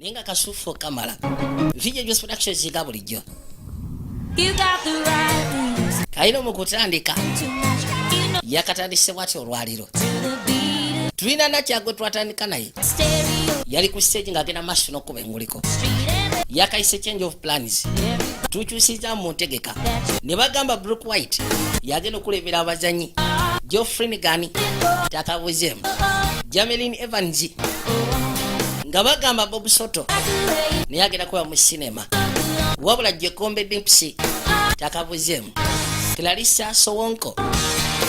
Ninga kasufu kamala. Video Just Productions ziga bulijjo. Kaino mu kutandika. Yakatandise bwati olwaliro. Tulina Nakyago twatandika naye. Yali ku stage ng'agenda maaso n'okkuba enguliko. Yakayise change of plans. Tukyusiza mu ntegeka. Ne bagamba Brook White yagenda okulebera abazanyi. Geoffrey Gani takabuzeemu. Jameline Evans nga bagamba Bob Soto naye agenda kuba mu sinema. Wabula Jekombe Dempsey takabuzeemu. Clarissa Sowonko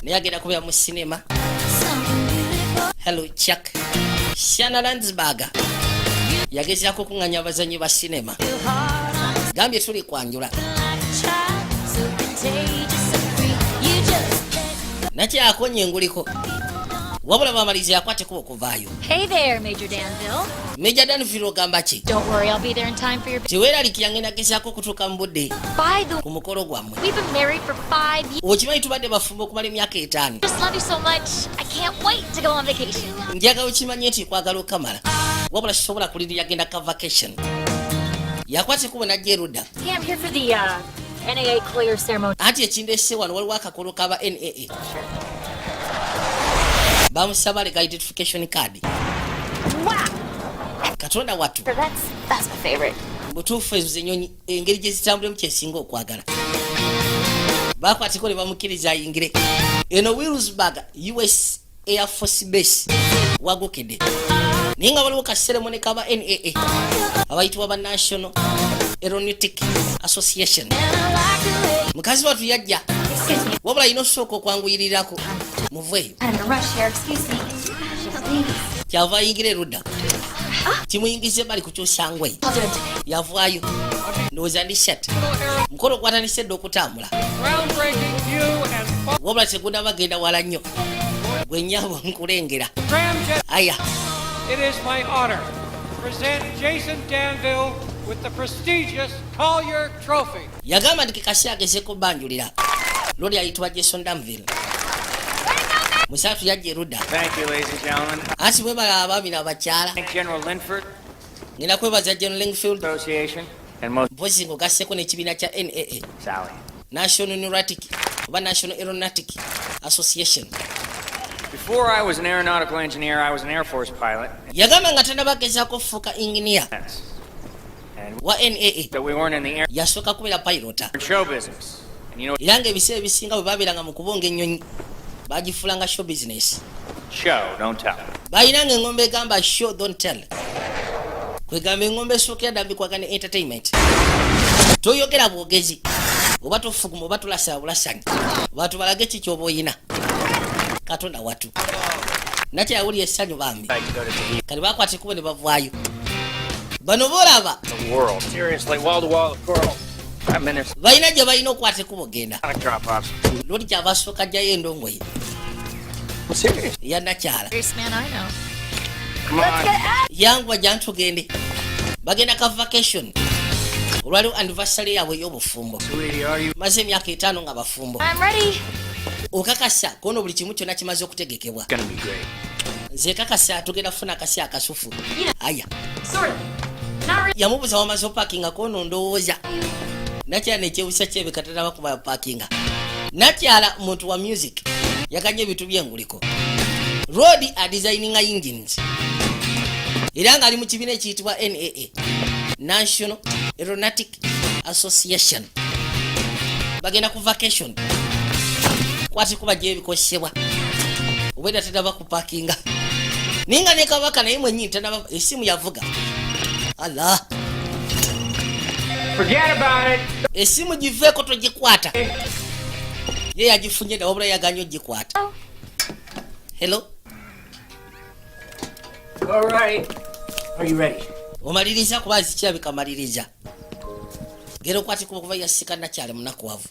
naye agenda kuba mu sinema. Hello Chuck. Shanna Landsberg yagezaako kuŋŋanya abazanyi ba sinema. Gambye tuli kwanjula. Nakyakonye enguliko. Wabula bamaliza yakwateko okuvaayo. Hey there, Major Danville. Major Danville ogamba ki? Don't worry, I'll be there in time for your... Teweeraliikira ngenda gezaako kutuuka mu budde ku mukolo gwammwe. We've been married for 5 years. Okimanyi tubadde bafumbo okumala emyaka 5. Just love you so much. I can't wait to go on vacation. Njagala okimanye nti kwagala okamala. Wabula sisobola kulirira agenda ka vacation. Yakwateko bwe najja erudda. Yeah, I'm here for the NAA clear ceremony. Anti ekindeese wano waliwo akakolo kaba NAA. Bamusaba legal identification card. Wow! Katonda wattu. That's my favorite. Butuufu ezo zenyonyi engeri gye zitambulemu kyesinga okwagala. Bakwateko ne bamukkiriza ayingire. Eno Williamsburg US Air Force Base wagokedde. Naye nga waliwo kaseremone kaba NAA abayitibwa ba National Aeronautic Association. Mukazi wattu yajja. Wabula ino sooka okwanguyirirako. Muveeyo. Kyava ayingira erudda. Kimuyingize bali ku kyosangwe. Yavaayo. Ndowooza ndi shat. Mukolo gwatandise dda okutambula. Wabula tegunda bagenda wala nnyo. Gwe nnyabo nkulengera. Aya. It is my honor to present Jason Danville with the prestigious Collier Trophy. Yagamba nti kikasi agezeeko banjulira. Lori ayitibwa Jason Danville. Musatu yajja erudda. Thank you, ladies and gentlemen. Anti mwebala abaami n'abakyala. Thank General Linford. Ngenda kwebaza General Lingfield. Association and most Mpozi ng'ogasseeko n'ekibiina kya NAA. Sally. National Aeronautic oba National Aeronautic Association. Before I was an aeronautical engineer, I was an Air Force pilot. Yagamba nga tannabagezaako kufuuka engineer And wa NAA. that we weren't in the air Yasooka kubeera pilota. show business. And you know, Era ng'ebiseera ebisinga bwe baabeeranga mu kubonga ennyonyi baagifulanga show business. show, don't tell. Baayinanga engombe egamba show don't tell. Kwegamba engombe esookera ddala bikwaga ne entertainment. Toyogera bwogezi oba tofuguma oba tulasaba bulasanyi bantu balage ki ky'oba oyina. Katonda wattu. Nakyawulira essanyu bambi. Kati bakwata ekkubo ne bavaayo. Bano boolaba. The world. Seriously, wall to wall, the world. Prime Minister. Balina gye balina okwata ekkubo genda. Drop-offs. Lodi kyava asooka ajjayo endongoye. Serious? Ya Nakyala. First man I know. Come on. Yangu ajja ntugende. Bagenda ka vacation. Olwaliwo anniversary yaabwe ey'obufumbo. Sweetie, are you? Maze emyaka 5 nga bafumbo. I'm ready. Okakasa kono buli kimu kyonna kimaze okutegekebwa. Gonna be great. Nze kakasa tugenda kufuna akasi akasufu. Aya. Sort of. Not really. Yamubuza wamaze opakinga kono ndowooza. Nakyala nekyewusa kyebe katana bakuba pakinga. Nakyala muntu wa music. Yakanye ebintu by'enguliko. Road designinga engines. Era nga ali mu kibiina ekiyitibwa NAA. National Aeronautic Association. Bagenda ku vacation. Kwati kuba gye bikosebwa. Obweda tedaba ku parkinga. Ninga ne kabaka naye mwennyini tedaba esimu yavuga. Allah. Forget about it. Esimu giveeko togikwata. Ye yagifunye dda wabula yaganya ogikwata. Hello? All right. Are you ready? Omaliriza kuba zikirabika maliriza. Gera okwati kuba kuba yasika Nakyala munakuwavu.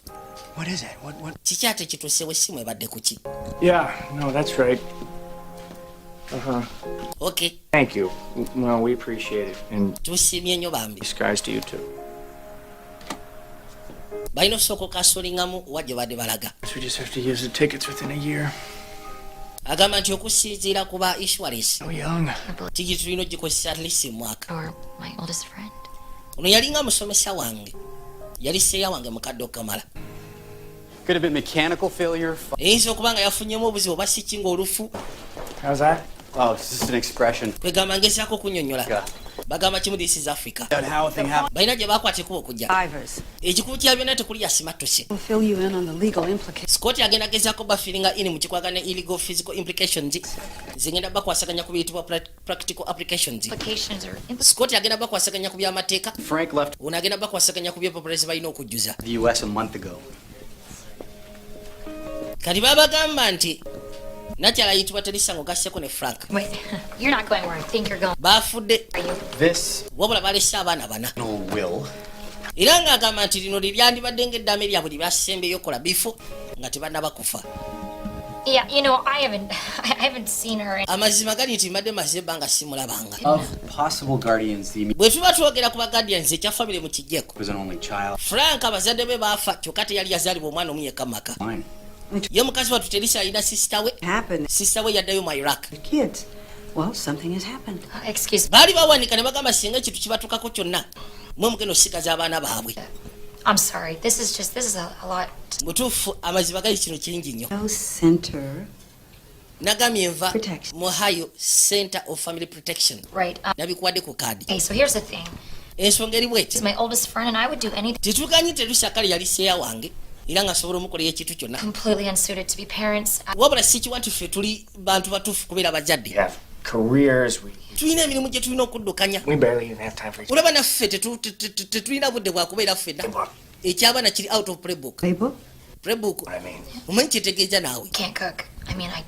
What is it? What? Kikyate kituusewo essimu ebadde ku ki? Yeah, no, that's right. Uh-huh. Okay. Thank you. Well, we appreciate it. And Tusiimye nnyo bambi. skies to you too. Balina osooka okasuulingamu owa gye badde balaga. So we just have to use the tickets within a year. agamba nti okusinziira ku ba insurance So young. tikiti tulina ogikozesa at least mwaka. Or my oldest friend. Ono yalinga musomesa wange, yali seeya wange mukadde okamala. Could have been mechanical failure. Eyinza okuba nga yafunyemu obuzibu oba siki ng'olufu. How's that? Oh, it's just an expression. Kwegamba ngezaako okunyonnyola. Yeah. Bagamba kimu this is Africa. About how a thing happened. Balina gye baakwata ekuba okujja. Ekikulu kya byonna tekuli yasimatuse. We'll fill you in on the legal implications. Scott agenda gezaako bafiringa ini mu kikwagana illegal physical implications zigenda bakwasaganya ku biyitibwa practical applications. Implications or Scott agenda bakwasaganya ku by'amateeka. Frank left Ono agenda bakwasaganya ku by'epopulezi balina okujjuza. the U.S. a month ago. Kati babagamba nti nakyala ayitibwa Terisango gasseko ne Frank. Wait, you're not going where I think you're going. Baafudde Are you? This wabula balese abaana bana. will. Era ng'agamba nti lino liryandibadde ng'eddaame lyabwe lye byasembeyo okola bifo nga tebannaba kufa. Yeah, you know, I haven't seen her. Amazima gali nti mbadde maze ebbanga simulabanga. Of possible guardians, the Bwe tuba twogera ku Guardians ekya famire mu kijjeko. was an only child. Frank abazadde be baafa kyokka teyali yazaalibwa omwana omu yekka maka. Fine. Ye mukazi wattu Teresa alina sisita we. Happened. Sisita we yaddayo mu Iraq. Kids. Well, something has happened. Excuse me. Baali bawanika ne bagamba singa ekintu kibatukako kyonna mwe mugenda osigaza abaana baabwe. I'm sorry. This is a lot. Mutuufu amazima gali kino kingi nnyo. No center. Nagambye nva Protection. mu Ohio Center of Family Protection. Right. Nabikuwadde ku kaadi. Okay, so here's the thing. Ensonga eri bweti. She's my oldest friend, and I would do anything. Tetuganye Teresa kale yali seeya wange era nga asobola omukolera ekintu kyonna. Completely unsuited to be parents. Wabula si kiwatu ffe tuli bantu batuufu kubeera bajjadde. We have careers. Tulina emirimu gye tulina okuddukanya. We barely even have time for each Olaba naffe tetulina budde bwa kubeera ffenna. Eky'abaana kiri out of playbook. Playbook? Playbook. What I mean. Omanyi kyetegeeza naawe. Can't cook. I mean, I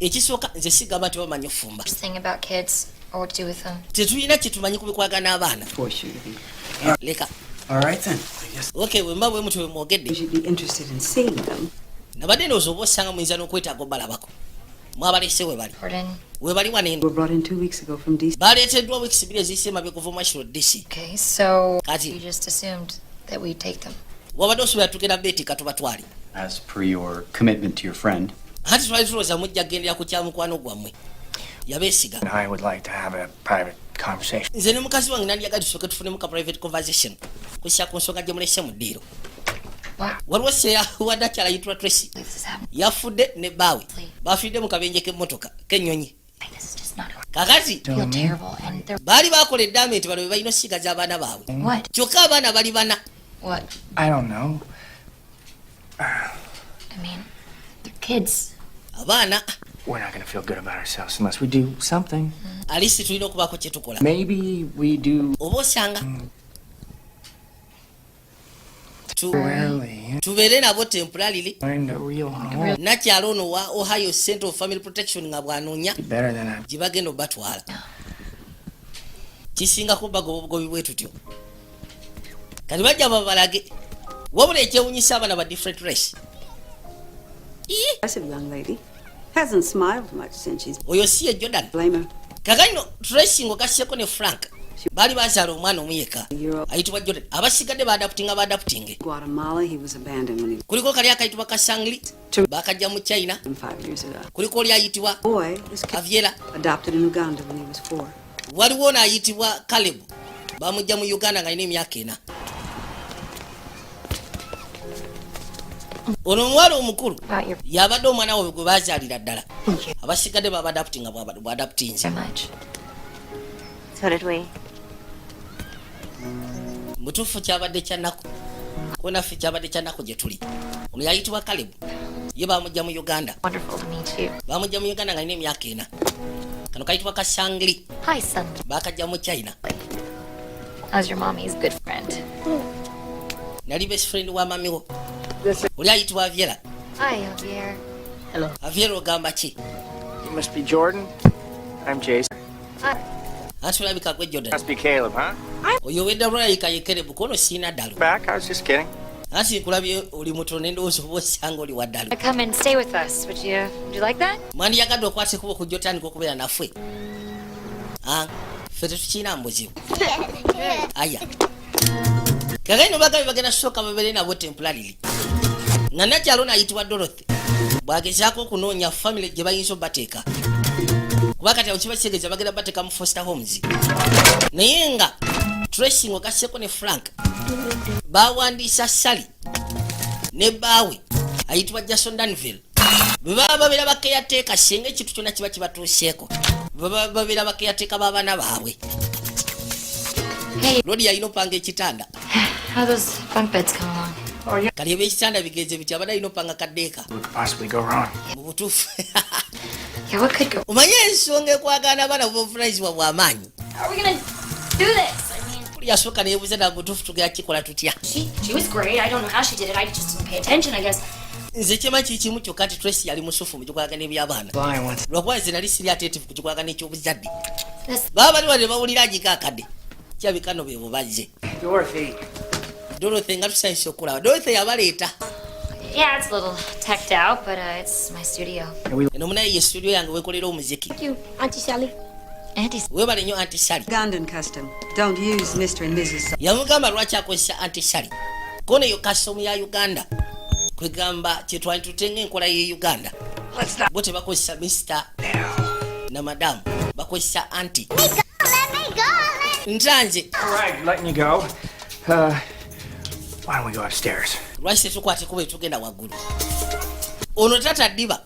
Ekisooka nze sigamba nti bamanyi ofumba. just think about kids or what to do with them. Tetulina kye tumanyi ku bikwagana abaana. Force you to be. Leka. All right then. I guess. Okay, bwe mba bwe mutwe You mwogedde. should be interested in seeing them. Nabadde ndowooza oba osanga muyinza n'okwetaaga obalabako. Mwabalese we bali. Gordon. We bali wano They eno. were brought in 2 weeks ago from DC. Baleeteddwa wiiki 2 eziyise emabega okuva mu National DC. Okay, so Kati. you just assumed that we'd take them. Wabadde osuubira tugenda beeti katubatwale. As per your commitment to your friend, Anti twali tulowooza mujja kugendera ku kya mukwano gwammwe. Yabeesiga. And I would like to have a private conversation. Nze ne mukazi wange nandyagadde tusooke tufunemu ka private conversation kussa ku nsonga gye mulese mu ddiiro. Wow. Waliwo seeya wadde akyala ayitibwa Tracy. This is happening. Yafudde ne bbaawe. Bafidde mu kabenje k'emmotoka k'ennyonyi. This is just not. Kakati I feel terrible, and they're baali baakola eddaame nti bano be balina osigaza abaana baabwe. what? Kyokka abaana bali bana. What? I don't know. I mean, they're kids. Abaana We're not going to feel good about ourselves unless we do something. alisi tulina okubaako kye tukola. Maybe we do Oba osanga rarely tubeere nabo temporarily. find a real home. Nakyalo ono wa Ohio Center of Family Protection nga bw'anoonya Better than a gye bagenda obatwala. Kisingako bagoba obugobi bwe tutyo. Kati bajja babalage. Wabula ekyewunyisa abaana ba different race. Impressive young lady. Hasn't smiled much since she's Oyo si ye Jordan. blame her. Kakano Tracy ng'ogasseko ne Frank. Baali bazaala omwana omu yekka. Ayitibwa Jordan. Abasigadde baadaputinge. Guatemala, he was abandoned when he Kuliko kali akayitibwa Kasangli. Bakajja mu China. was 5 years ago. Kuliko oli ayitibwa Boy was Aviera. adopted in Uganda when he was 4. Waliwo n'ayitibwa Caleb. Bamujja mu Uganda nga alina emyaka 4. Ono omuwala omukulu About your yabadde omwana we gwe baazaalira ddala. Abasigadde babadaputinga bw'adaputinze. so much. So did we. Mutuufu kyabadde kyannaku. Ko naffe kyabadde kyannaku gye tuli. Ono yayitibwa Caleb. Ye bamujja mu Uganda. Wonderful to meet you. Bamujja mu Uganda nga alina emyaka 4. Kano kayitibwa Kasangli. Hi, son. Bakajja mu China. How's your mommy's good friend? Nali best friend wa mamiwo. Oli ayitibwa Aviera. Hi, Javier. Aviera ogamba ki? You must be Jordan. I'm Jason. Anti olabika gwe Jordan. Must be Caleb, huh? Oyo wedda lwalayika ye Caleb kono siina ddalo. Back? I was just kidding. Anti nkulabye oli mutono ne ndowooza oba osanga oli wa ddalo. Come and stay with us. Would you like that? Mwandiyagadde okwata ekubo okujja otandika okubeera naffe. Ffe tetukiina mbuzibu. Aya. Kagano bagabi bagenda kusooka babeere nabo temporarily. Nga nakyalo n'ayitibwa Dorothy. bwagezaako okunoonya family gye bayinza obateeka kuba kati awo kiba kitegeeza bagenda bateeka mu foster homes naye nga tracing ogasseko ne Frank bawandiisa Sally ne baawe ayitibwa Jason Danville bwe baba babeera bakeyateeka singa ekintu kyonna kiba kibatuuseeko baba babeera bakeyateeka b'abaana baabwe. Lodi yalina opanga ekitanda. How those bunk beds come along? Kali eb'ekitanda bigenze biti abadde alina opanga kaddeeka. What could possibly go wrong? Mu butuufu Yeah, what could go? omanye ensonga ekwagaana abaana b'obuvunanyizibwa bw'amaanyi. How are we gonna do this? I mean, Buli yasooka neyebuuza na butuufu tugenda kikola tutya. she was great. I don't know how she did it. I just didn't pay attention, I guess. Nze kyema kikimu kyokka nti Tracy yali musufu mu kikwagana eby'abaana. Fine once. Lwakuba nze nali siri attentive ku kikwagana eky'obuzadde. This- Baba bali wane bawulira agikaakadde. Kyabikano be bubazze. Dorothy. Nga tusanyusa okulaba. Dorothy yabaleeta. Yeah, it's a little teched out, but it's my studio. Eno munaye ye studio yange wekolera omuziki. Thank you, Auntie Sally. Auntie. Weebale nnyo Auntie Sally. Ugandan custom. Don't use Mr. and Mrs. Yamugamba lwaki akozesa Auntie Sally. Kono eyo custom ya Uganda. Kwegamba kye twali tutenga enkola ye Uganda. Bo tebakozesa Mr. na Madam. Bakozesa Auntie. Ntanje. All right, letting you go. Why don't we go upstairs? Lwaki tetukwate kuba etugenda waggulu. Ono tata ddiba.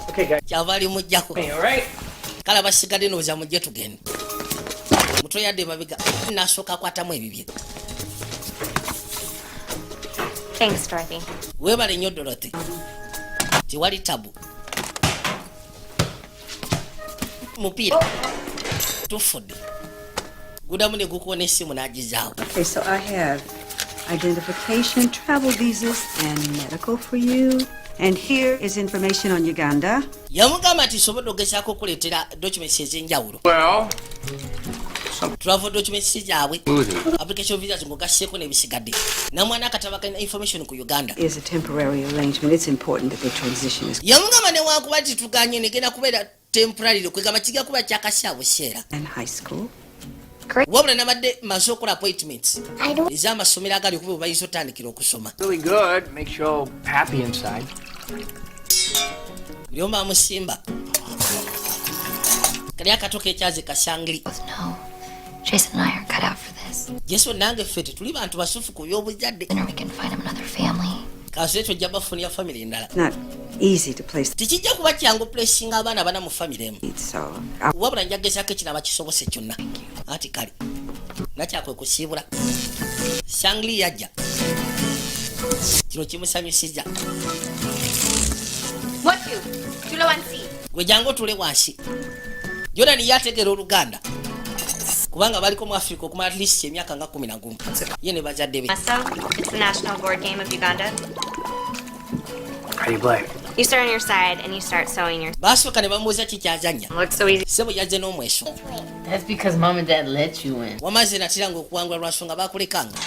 Okay, guys. Kyava ali mujjako. Hey, all right? Kale abasigadde nooza mujje tugende. Mutwe yadde mabiga. Nasooka akwatamu ebibye. Thanks, Dorothy. Weebale nnyo Dorothy. Tewali tabu. Mupiira. Tufudde. Gudamu ne gukuona essimu n'agizaawo. Okay, so I have identification, travel visas, and medical for you. And here is information on Uganda. Yamugamba nti nsobodde ogezaako okuleetera documents ez'enjawulo. Well, Travel documents zaabwe. Application visas ng'ogasseeko n'ebisigadde. Namwana akataba kalina information ku Uganda. Is a temporary arrangement. It's important that the transition is Yamugamba newankubadde tituganye negenda kubeera temporary kwegamba kiga kuba kyakasya buseera. in high school. Wabula nabadde maze okola appointments ez'amasomero agali okuba bayinza otandikira okusoma. really good. Makes you all happy inside. Buli omu amusimba. Kali akato k'ekyaze kasangiri. No, Jason and I are cut out for this. Yesu nange ffe tetuli bantu basufu ku by'obuzadde. Then we can find him another family. Kaso tojja bafunira family endala. Not easy to place Tekijja kuba kyangu placinga abaana bana mu family emu. the so Wabula njagezaako ekiraba kisobose kyonna. Ati kale. Nakyakwe kusiibula. Sangli yajja. Kino kimusanyusizza. What you? Tulo wansi. Gwe jangu otule wansi. Jordan yategeera Oluganda. Kubanga baliko mu Africa okumala at least emyaka nga 11. Ye ne bazadde be. So, it's the national board game of Uganda. How do you play? You start on your side and you start sewing your. Basooka ne bamubuuza kikyazannya. Looks so easy. Ssebo yazze n'omweso. That's because mom and dad let you in. Wamaze natiranga okuwangula lwa nsonga bakulekanga.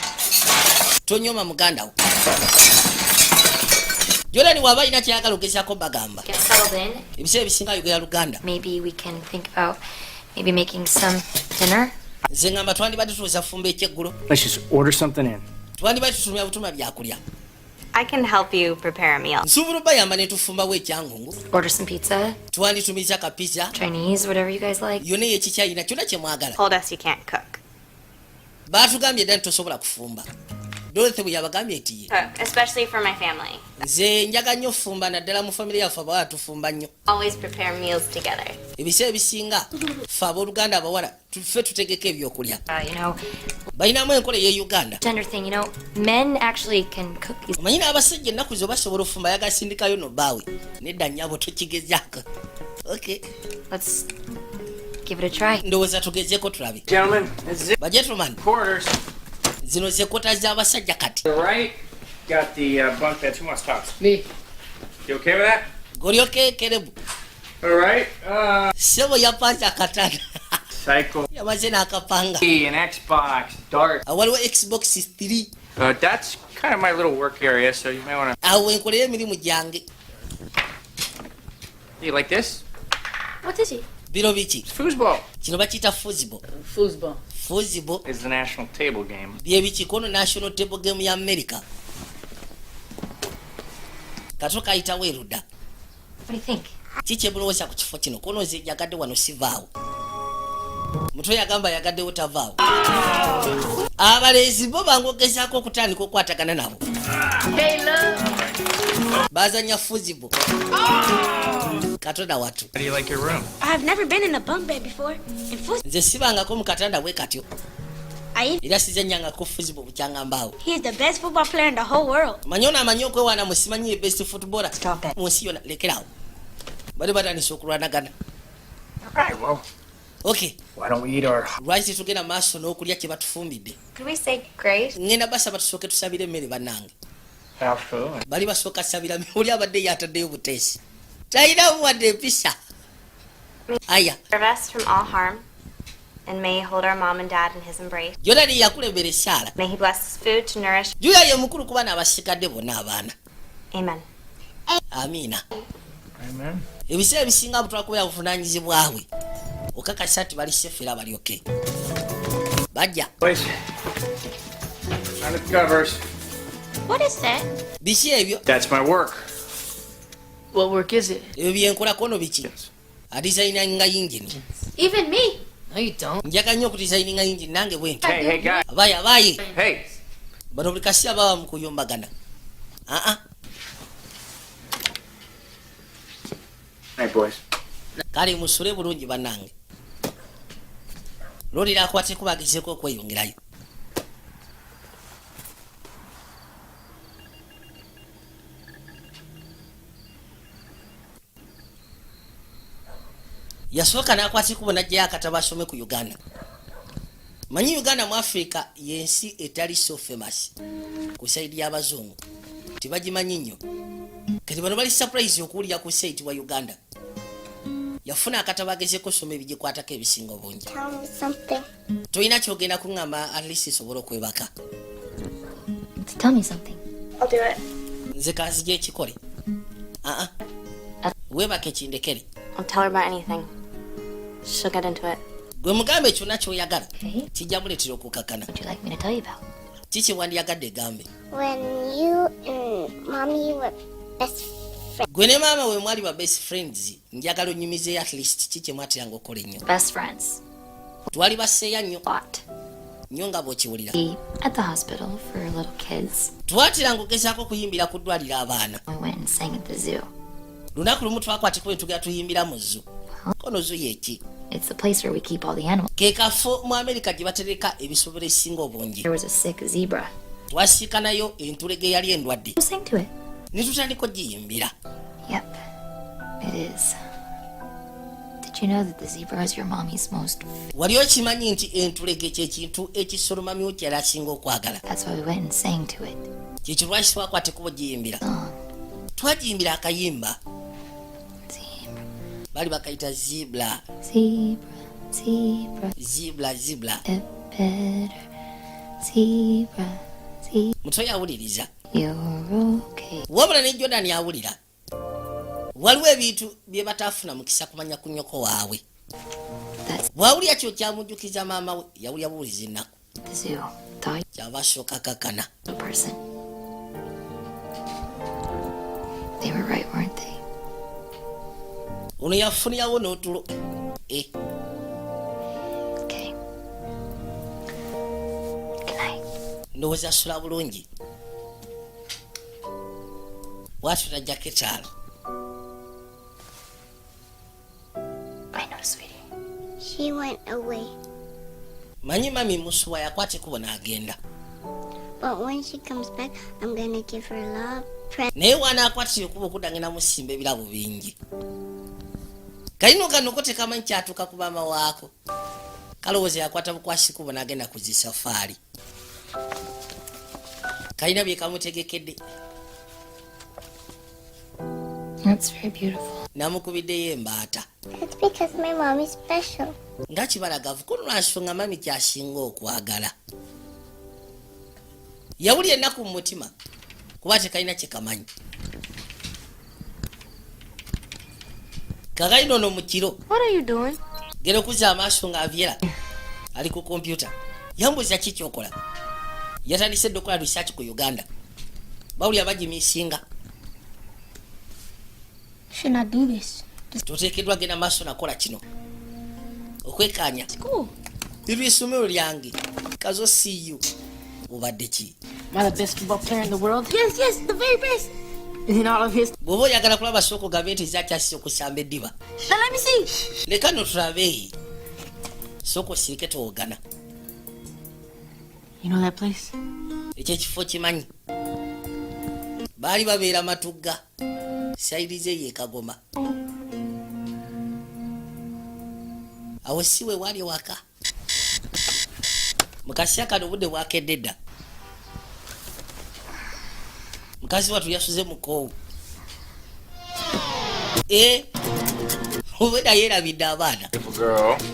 Tonyoma muganda wo. Jordan waba alina kyayagala ogezaako bagamba. Get settled in. Ebiseera ebisinga ayogera Luganda. Maybe we can think about maybe making some dinner. Nze ngamba twandibadde tuloza fumba ekyeggulo. Let's just order something in. Twandibadde tutumya butuma byakulya. I can help you prepare a meal. Nsuubula bayamba ne tufumbawo ekyangungu. Order some pizza, Twanditumiza kapizza. Chinese, whatever you guys like. Yonna yekikyayina kyonna kye mwagala. Told us you can't cook. Baatugambye ddala tosobola kufumba. Dorothy bwe yabagambye nti ye. Cook, especially for my family. Nze njaga nnyo fumba naddala mu famire yaffe abawala tufumba nnyo. Always prepare meals together. Ebiseera ebisinga ffe abooluganda abawala ffe tutegeka ebyokulya. You know, Balinamu enkola ye Uganda. gender thing, you know, men actually can cook these. Omanyi n'abasajja ennaku zo basobola ofumba yagasindikayo no bbaawe. Nedda nnyabo tokigezaako. Okay. Let's give it a try. Ndowooza tugezeeko tulabe. Gentlemen, this is Bagentleman, quarters. zino ze kota z'abasajja kati. All right. Got the bunk beds. Who wants tops? Me. You okay with that? Golyoke kerebu. All right. Ssebo yapanze akatanda. Psycho. Yamaze n'akapanga. An Xbox, dart. Waliwo Xbox 3. That's kind of my little work area, so you may want to. Awo enkolera emirimu gyange. You like this? What is it? Biro biki? Foosball Kino bakiyita foosball. Foosball. Foosball is the national table game. bye biki? Kono national table game ya America. Kato kayita weeruda. What do you think? Chiche bulowooza ku kifo kino kono nze yagadde wano sivaawo. Mutwe yagamba yagaddewo tavaawo. Abalenzi bo bangogezaako okutandika okukwatagana nabo. Bazanya fuzibo. Katonda watu. How do you like your room? I've never been in a bunk bed before. Nze sibangako mu katanda bwe katyo. Era sizanyangako fuzibo bukyanga mbaawo. He's the best football player in the whole world. Manyoona amanyi okwewaana musimanyi best footballer. Munsi yonna lekerawo. Bali batandise okulwanagana. Alright, well, Okay. why don't we eat our... Lwaki tugenda maaso n'okulya kye batufumbidde. Could we say grace? Ngenda basaba tusooke tusabire emmere bannange. Absolutely. Bali basooka sabira oli abadde yataddeyo buteesi. Talinamu wadde empisa. Aya. Preserve us from all harm, and may he hold our mom and dad in his embrace. Jonani yakulembera ekyala. May he bless his food to nourish. Julia ye mukulu ku baana abasigadde bonna abaana. Amen. Amiina. Amen. Ebiseera ebisinga butwakubeera buvunaanyizibwawe. Okakasa nti bali sefera balyoke. Bajja. Please. Under the covers. What is that? Biki ebyo? That's my work. What work is it? Ebyo byenkolako no biki? Adizayininga yingini. Even me. No, you don't. Njaga nnyo okudizayininga yingini nange bwenti. Hey, guys. Abaayi. Hey. Bano buli kasi ababa mu kuyombagana. Hey, boys. Kale musule bulungi bannange. Lolira akwate kubagezeeko okweyongerayo. Yasooka n'akwata ekubo n'ajjayo akatabo asome ku Uganda. Manyi Uganda mu Africa y'ensi etali so famous ku saidi y'abazungu. Tibagimanyi nnyo. Kati bano bali surprise okuwulira ku site wa Uganda. Yafuna akatabo agezeeko osoma ebigikwatako ebisinga obungi. Tell me something. Toyina kyogenda kuŋŋamba at least sobola okwebaka. Tell me something. I'll do it. Nze kanzija ekikole. Weebaka ekindekere. I'll tell her about anything. She'll get into it. Gwe mugambe kyonna ky'oyagala. Okay. Kijja muleetera okukakana. What would you like me to tell you about? Kiki wandiyagadde egambe? When you and mommy were best friends. Gwe ne maama we mwali ba best friends, njagala onyumize at least kiki mwateranga okukola ennyo. Best friends. Twali baseeya nnyo. Lot. Nnyo nga bw'okiwulira. Be at the hospital for little kids. Twateranga okugezaako okuyimbira ku ddwaliro abaana. We went and sang at the zoo. Lunaku lumu twakwateko bwe tugenda tuyimbira mu zoo. Kono zoo y'eki? It's the place where we keep all the animals. Ke kafo mu Amerika gye batereka ebisobolo ebisinga obungi. There was a sick zebra. Twasiikanayo entulege eyali endwadde. We'll sing to it. Ne tutandika ogiyimbira. Yep, it is. Did you know that the zebra is your mommy's most... Wali okimanyi nti entulege ky'ekintu ekisoloma myukyala asinga okwagala. That's why we went and sang to it. Kyekyo lwaki twakwateko ogiyimbira. Song. Twagiyimbira akayimba. Zebra. Bali bakayita zibla. Zebra. Zebra. Zibla zibla. A better zebra. Zebra. Mutwe yawuliriza. You're okay. Wabula ne Jordan yawulira. Waliwo ebintu bye bataafuna mukisa kumanya ku nnyoko waabwe. That's Bwawulira kyo kyamujjukiza maama we yawulira buwuliza ennaku. the zoo. Thought Kyava asooka kakana. you were a person. They were right, weren't they? Ono yafunirawo n'otulo. Okay. Good night. Ndowooza asula bulungi. Bw'atyo tajjako ekyalo. I know, sweetie. She went away. Manyi mami musuwa yakwata ekubo n'agenda. But when she comes back, I'm gonna give her love, presents. Naye w'anaakwatira ekubo okudda ngenda musimba ebirabo bingi. Kalino kano ko tekamanyi kyatuuka ku maama waako. Kalowooza yakwata bukwasi kubo n'agenda ku zisafaari. Kalina bye kamutegekedde. That's very beautiful. Namukubiddeyo embaata. That's because my mom is special. Nga kibalagavu ko lwansonga mami kyasinga okwagala. Yawulira ennaku mu mutima kuba tekalina kye kamanyi. Kakalina ono mu kiro. What are you doing? Gera okuzza amaaso ng'abyera. Ali ku kompyuta. Yambuuza ki kyokola. Yatandise dde okukola research ku Uganda. Bawulira bagimisinga. Should not do this. toteekeddwa genda maaso nakola kino okwekkaanya School. liryo essomero lyange kazo siyo obadde ki Am I the best football player in the world? Yes, yes, the very best. In all of his. bw'oba oyagala kulaba sooka ogambe nti zakyasise okusamba eddiba Now let me see. leka no tulabe sooka osirike toogana You know that place? ekyo ekifo kimanyi baali babeera matugga sayidi ze yeekagoma awo si we wali waka mukasya kano obudde bwakedde dda mukazi watu yasuze mukoowu obwedda yeerabidde abaana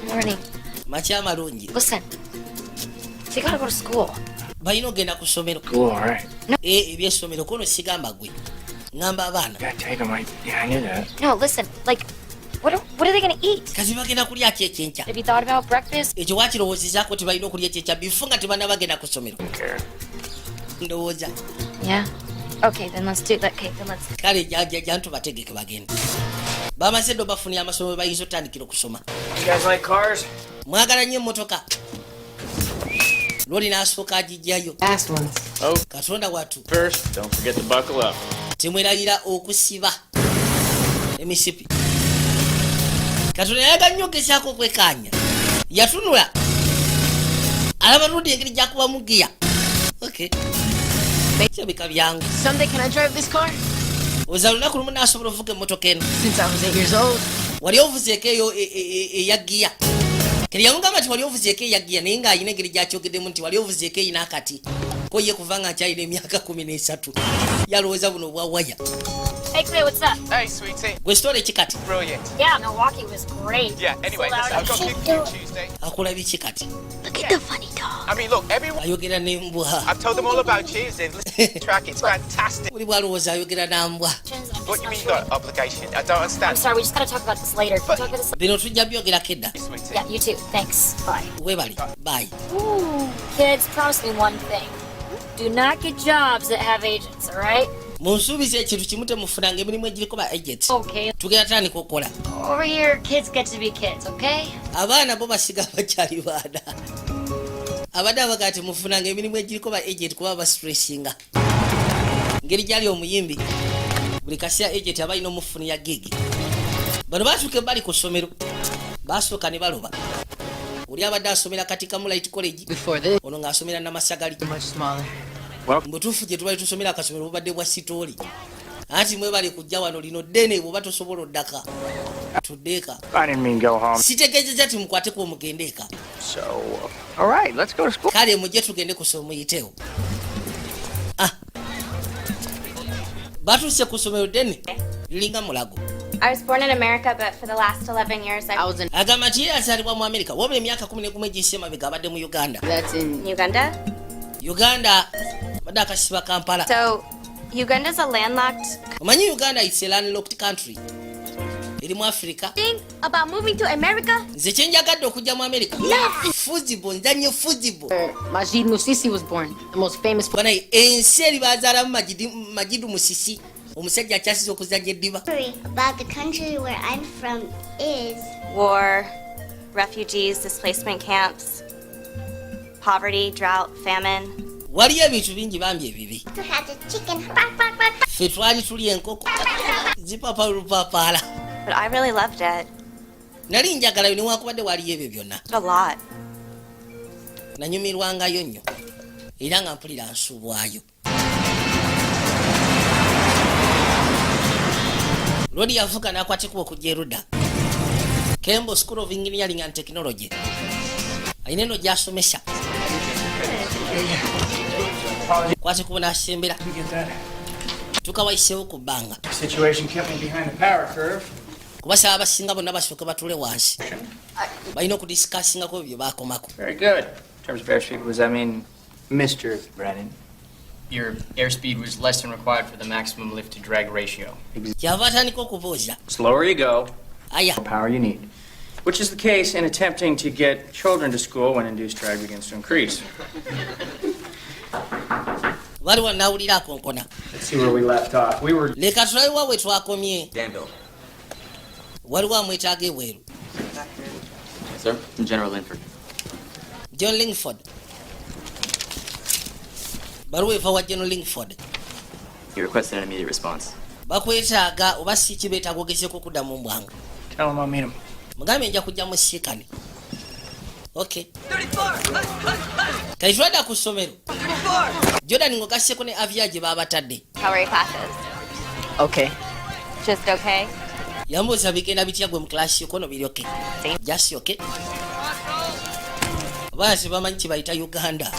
Morning. makya malungi Listen, so you gotta go to school. balina ogenda ku ssomero Cool, all right. ebyessomero kono sigamba gwe ngamba abaana Gotta take them. Yeah, I knew that. No, listen, like, what are they gonna eat? kazi bagenda kulya ki ekyenkya Have you thought about breakfast? ekyo wakirowoozezaako tebalina okulya ekyenkya bifu nga tebanna bagenda ku ssomero Don't care. ndowooza Yeah. Okay, then let's do that. Okay, then let's. kale jantu bategeke bagende bamaze ddo bafunira amasomo bayinza otandikira okusoma You guys like cars? mwagala nnyo emmotoka lwoli n'asooka agijjayo Last ones. katonda watu First, don't forget to buckle up. temwerabira okusiba emisipi katonda yayaga nnyo ogezaako okwekaanya yatunula alaba ludde engeri gyakuba mugiya okay kyabika byangu Someday, can I drive this car? oza lunaku lumu n'asobola ovuga emmotoka eno Since I was 8 years old. wali ovuzeeko eyo eya giya keri yamugamba nti wali ovuzeeko eya giya naye ng'ayina engeri gyakyogeddemu nti wali ovuzeeko eyina akati ko ye kuva nga nkyalina emyaka 13 yalowooza buno obwa waya Hey, Clay, what's up? Hey, sweetie. gwe sitoola ekikati Brilliant. Yeah, Milwaukee was great. Yeah, anyway, Sold listen, out. I've got gigs for you Tuesday. akola biki kati Look at the funny dog. I mean, look, everyone. ayogera n'embwa I've told them all about Tuesday. Listen to the track, it's fantastic. buli bwalowooza ayogera n'ambwa I'm just What do you not mean, sure. got obligation? I don't I'm understand. sorry, we just gotta talk about this later. Can we talk about this? bino tujja byogerako edda Sweetie. Yeah, you too. Thanks. Bye. webali bayi Kids, promise me one thing. Do not get jobs that have agents, all right? munsuubiza ekintu kimu temufunanga emirimu egiriko ba agent Okay. tugenda tandika okukola Over here, kids get to be kids, okay? abaana bo basiga bakyali baana abadde abagaa temufunanga emirimu egiriko ba agent kuba bastressinga ngeri gyali omuyimbi buli kaseera agent aba alina omufunira gigi bano batuuka bali ku ssomero basooka ne baloba oli abadde asomera katika mu light college Before this, ono ng'asomera namasagali much smaller. mbutuufu gye tubali tusomera akasomero bubadde bwa sitooli anti mwebali kujja wano lino ddene bwoba tosobola oddaka tuddeeka I didn't mean go home. sitegeezezza ti mukwateko omugende eka So, all right, let's go to school. kale mujje tugende kusoma muyitewo batuuse ku ssomero ddene liringa mulago I was born in America, but for the last 11 years I I've was in. agamba nti ye yazaalibwa mu amerika wabula emyaka 11 egiyise emabega abadde mu uganda That's in. Uganda. uganda badde akasiba kampala So, Uganda's a landlocked omanyi uganda its a landlocked country eri mu afirika Thing about moving to America? nze kyenjagadde okujja mu amerika fuzibo nzanye fuzibo Where Majid Musisi was born, the most famous. banaye ensi eri bazaalamu majidu musisi omusajja akyasize okuzanya eddiba About the country where I'm from is war, refugees, displacement camps, poverty, drought, famine. waliyo ebintu bingi bambi ebibi to have the chicken. Bark, bark, bark. ffe twali tulya enkoko zipapa lupapaala But I really loved it. nali njagalayo newankubadde waliyo ebyo byonna A lot. nanyumirwangayo nnyo era nga mpulira nsuubwayo lodi yavuga n'akwatekuba okujja erudda Kembo School of Engineering and Technology ayina eno gy'asomesa kwatekuba n'asembera You get that? tukawayiseewo ku bbanga Situation kept me behind the power curve. kubasaba abasinga bonna basooke batule wansi balina okudisikassingako bye bakomako Very good. In terms of airspeed, was I mean, Mr. Brennan? Your airspeed was less than required for the maximum lift to drag ratio. kyava atandika okubooza Slower you go, aya the power you need. Which is the case in attempting to get children to school when induced drag begins to increase. baliwo nawulira akonkona Let's see where we left off. We were leka tulabewa bwe twakomye Danville. waliwo amwetaaga ebweru. Sir, from General Linford. John Lingford. Baruwa eva wa General Lingford. He requested an immediate response. Bakwetaaga oba si kibeetaaga ogezeeko okuddamu mbwanga. Tell him I'll meet him. Mugambe nja kujja mu siikane. Okay. Kati tulwadda ku ssomero. Jordan ng'ogasseko ne Avia gye baabatadde. How are your classes? Okay. Just okay? Yambuuza bigenda bitya gwe mu class yokono biri okay. Just okay. Abaana tebamanyi kibayita Uganda.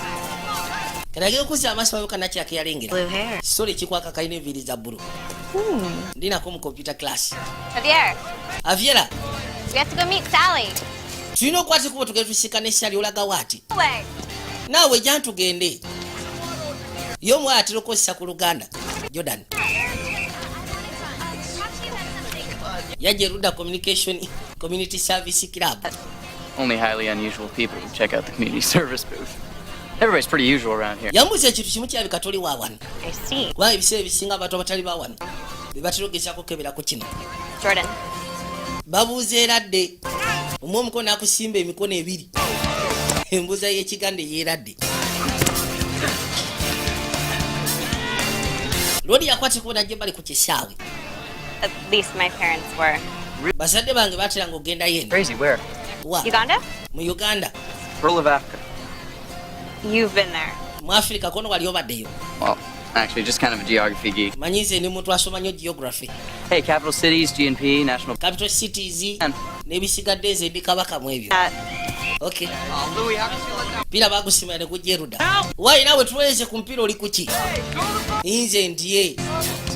Kati agenda okuzza amaaso bayoka nakyaka yalengera. Blue hair. Sole kikwaka kalina enviiri za bbulu. Ndinako mu computer class. Javier, Aviera, we have to go meet Sally. tulina okukwata ekubo tugenda tusiikane Sally olaga waati. Way. Naawe jja ntugende. Yo omwana atera okukozesa ku Luganda. Jordan. Yajja erudda community service club. Only highly unusual people who check out the community service booth. Everybody's pretty usual around here. Yambuuza ekintu kimu kirabika toli wa wano. I see. Kubanga ebiseera ebisinga abantu abatali ba wano be batera okugezaako kukeberaku kino. Jordan. Babuuza eradde. Omwe omukono akusimba emikono ebiri. Embuuza y'ekiganda eyeeradde. Lodi yakwata ekubo najje bali ku kisaawe. At least my parents were. Bazadde bange baateranga okgenda yeno. Crazy, where? Wa? Uganda? Mu Uganda. Pearl of Africa. You've been there. Mu Africa kono wali obaddeyo. Well, actually, just kind of a geography geek. Manyize ni muntu asoma nnyo geography. Hey, capital cities, GNP, national... Capital cities n'ebisigadde ez'eddi kabaka mu ebyo. Okay. Mpira bagusima ne gujja erudda. Waayi naawe tuweereze ku mpira oli kuki? Nze ndiye.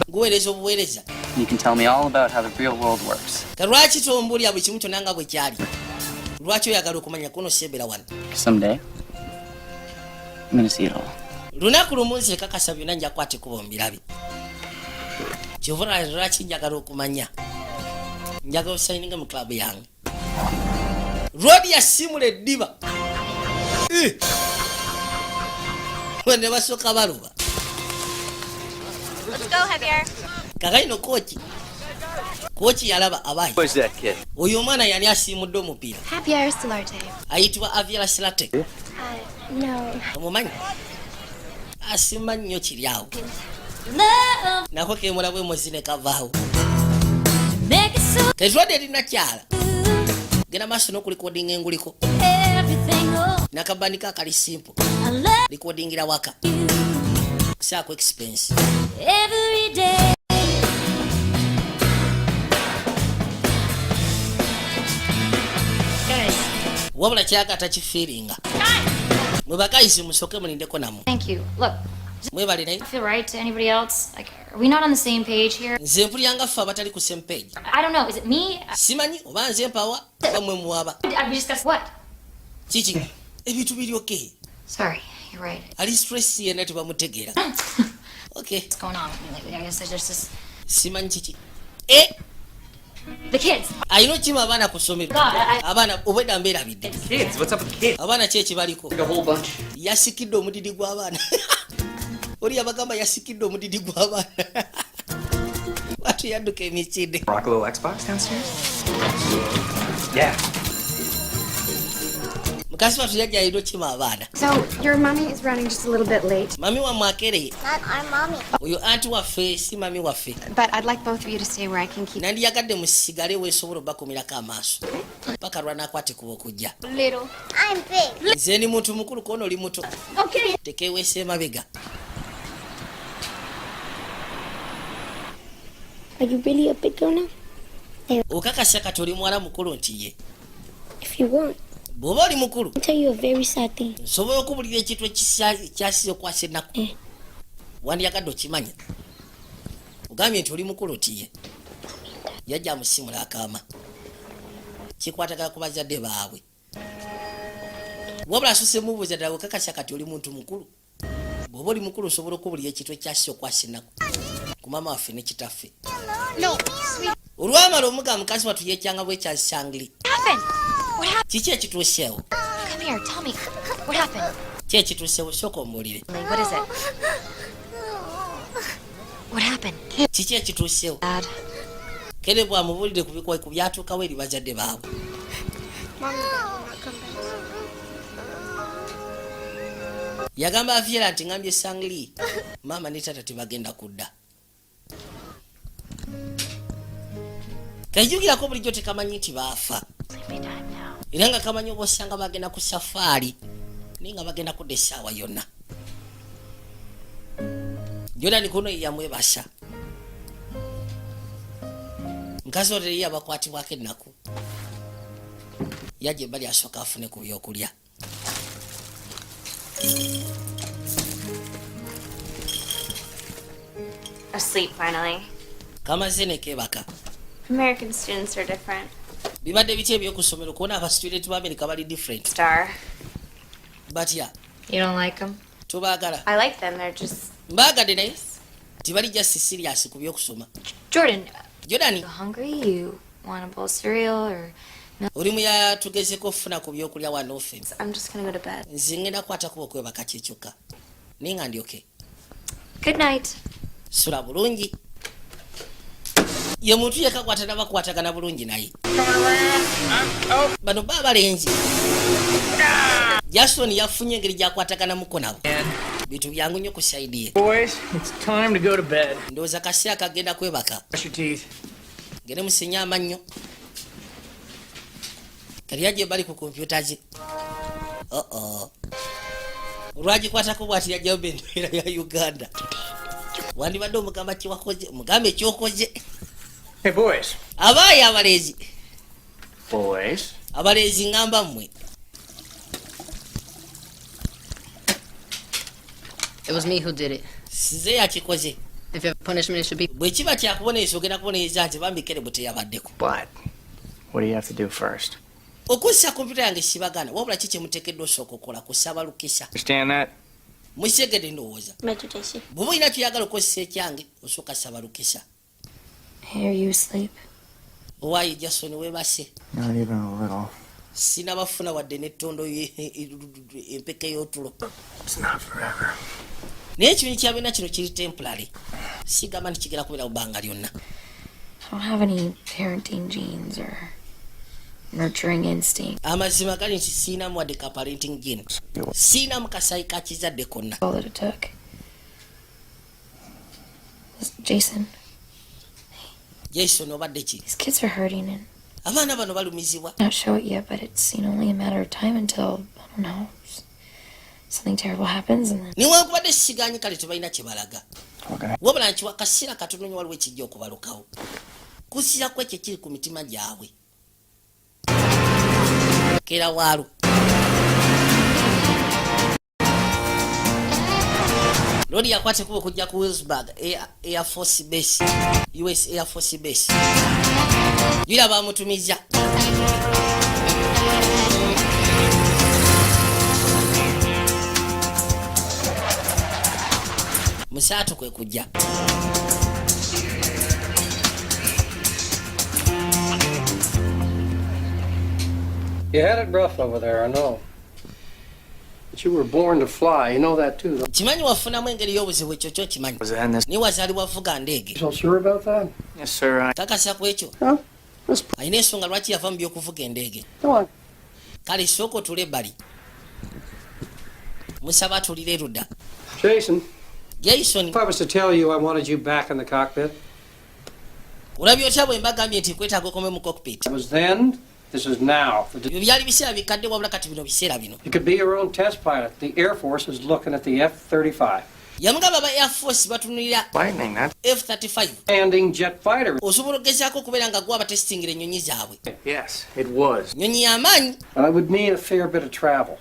Nguweereza obuweereza. You can tell me all about how the real world works. Lwaki tombulya buli kimu kyonna nga bwe kyali? Lwaki oyagala okumanya kuno sembera wano? Someday, I'm gonna see it all. Lunaku lumu nze kakasa byonna nja kwata ekubo mbirabe. Kyovuna lwaki njagala okumanya. Njagala osayininga mu club yange. Rodi yasimula eddiba. Ne basooka baluba. Let's go, Javier. Kakayino kochi yalaba abayi. Who's that kid? Oyo omwana yali asiimudde omupiira. Javier Solarte. Ayitibwa Aviera Silate. No. Omumanyi? Asimba nnyo kiri awo. Nako kemula bwe muzine kavaawo. Kezwadde erina kyala. Genda maaso n'okulikodinga enguliko. Nakabandika akali simple. Likodingira waka. Kusaako expense. Every day. Wabula kyaka takifiiringa. Mwe bagayisi musooke mulindeko namu. Thank you. Look, Mwebale naye. I feel right to anybody else. Like, are we not on the same page here? Nze mpulira nga ffe abatali ku same page. I don't know. Is it me? Simanyi oba nze mpawa oba mwe muwaba. We discussed what? Kiki ebintu biri okay. Sorry, you're right. Ali stress yenna tebamutegeera. Okay. What's going on with me lately? I guess there's just this. Simanyi kiki. The kids. Ayina kima abaana ku ssomero. Abaana obwedda mbeerabidde. Kids? What's up with the kids? Abaana ki ekibaliko? Like a whole bunch. Yasikidde omudidi gw'abaana. Oli abagamba yasikidde omudidi gw'abaana. Watu yadduka emisinde. Rock a little Xbox downstairs? Yeah. Mukasi watu yajja ayina kima abaana. So, your mommy is running just a little bit late. Mami wammwe akereye. Not our mommy. Oyo anti waffe si mami waffe. But I'd like both of you to stay where I can keep. Nandiyagadde musigale weesobola obakumirako amaaso. Paka lwanakwate kuba okujja. Little. I'm big. Nze ndi muntu mukulu kono oli muto. Okay. Tekeweesa emabega. Are you really a big girl now? Okakasa kati oli muwala mukulu nti ye. If you want, Bw'oba oli mukulu I'll tell you a very sad thing. nsobola okubulira ekintu ekyasize okwasa ennaku. Wandiyagadde okimanya. Ogambye nti oli mukulu ti ye. Yajja amusimula akaama. Kikwatagala ku bazadde baabwe. Wabula asuse mubuuza ddala okakasa kati oli muntu mukulu. Bw'oba oli mukulu osobola okubulira ekintu ekyasize okwasa ennaku. Ku maama waffe ne kitaffe. No. Sweet. Olwamala omuga mukazi wattu yeekyanga bwekyasangli. What happened? Kiki ekituuseewo? Come here. Tell me. What happened? Ki ekituuseewo sooka ombuulire. What is it? What happened? Kiki ekituuseewo? Dad. Kene bwamubulidde ku byatuukawo eri bazadde baabwe. Mom and Dad will not come back. Yagamba Afiera nti ngambye Sangli maama ne tata tebagenda kudda. Kajjukirako bulijjo tekamanyi nti baafa. Era nga kamanyi oba osanga bagenda ku safaari naye nga bagenda kudda essaawa yonna. Jordan kuno yamwebasa. Mukazi oyo yali abakwatibwako ennaku. Yajja ebbali asooka afune ku byokulya. Asleep finally. Kamaze ne keebaka. American students are different. Bibadde biti ebyokusomero kuona abastudent ba America bali different. Star. But yeah. You don't like them? Tubagala. I like them, they're just... Mbagadde naye tibali just serious ku byokusoma. Jordan. Jordan. You hungry? You want a bowl of cereal or... No. Oli muya tugezeko ofuna ku byokulya wano ofe. I'm just gonna go to bed. Nze ngenda kwata kuba okwebaka kyekyoka. Ninga ndi okay. Good night. Sula bulungi. Ye muntu yekakwata n'abakwatagana bulungi naye. Bano babalenzi. Jason yafunye engeri gyakwataganamuko nabo. Bintu byangu nnyo ku saidi ye. Boys, it's time to go to bed. Ndowooza kaseera kagenda kwebaka. Brush your teeth. Gende musenye amannyo. Kali yajja ebbali ku kompyuta ze. Olwagikwatako bw'ati yajjayo bendera ya Uganda. Wandibadde omugamba kiwakoze, mugambe ekyokoze. Hey, boys. Abaayi abalezi. Boys. Abalezi ngamba mmwe. It was me who did it. Size yakikoze. If you have punishment, it should be... Bwe kiba kyakubonereza ogenda kubonereza nti bambikere bwe teyabaddeko. But what do you have to do first? Okussa kompyuta yange sibagana wabula ki kyemuteekeddwa osooka okukola kusaba lukisa. Understand that? Mukitegedde ndowooza. Meditation. Bw'oba olina kyoyagala okukozesa ekyange osooka saba lukisa. Are you asleep? Owaayi Jason weebase. Not even a little. Sinabafuna wadde n'ettondo empeke y'otulo. It's not forever. Naye ekibiini kyabiina kino kiri temporary. Sigamba nti kigenda kubeera bbanga lyonna. I don't have any parenting genes or nurturing instinct. Amazima gali nti siinamu wadde ka parenting gene. Siinamu kasaayi ka kizadde konna. All that it took. Jason, Jason obadde ki? these kids are hurting and Abaana bano balumizibwa. not show it yet, but it's only a matter of time until, I don't know, something terrible happens and then... Newankubadde siganyi kale tebalina kye balaga. Okay. Wabula nti wakaseera katono nnyo waliwo ekijja okubalukawo. Kusiira ku ekyo kiri ku mitima gyabwe. Keera waalo. Lodi yakwate kuba okujja ku Wilsburg Air Force Base, US Air Force Base. Yula bamutumiza. Musaatu kwe kujja. You had it rough over there, I know. But you were born to fly, you know that too, though. Kimanyi wafunamu engeri y'obuzibu ekyo kyo kimanyi. Was that in this? Ni wazaalibwa vuga ndege. You so sure about that? Yes, sir. Kakasa ku ekyo. Huh? Let's Alina ensonga lwaki yava mu by'okuvuga endege. Come on. Kale sooka otule ebbali. Musaba atulire erudda. Jason, Jason, if I was to tell you I wanted you back in the cockpit, olabye otya bwe mbagambye nti nkwetaaga okome mu cockpit. it was then, this is now. Ebyo byali biseera bikadde wabula kati bino biseera bino. You could be your own test pilot. The Air Force is looking at the F-35. Yamugamba aba Air Force batunulira Lightning, that. F-35. Landing jet fighter. Osobola okugezaako okubeera nga gwe abatesitingira ennyonyi zaabwe. Yes, it was. Nnyonyi y'amaanyi. It would mean a fair bit of travel.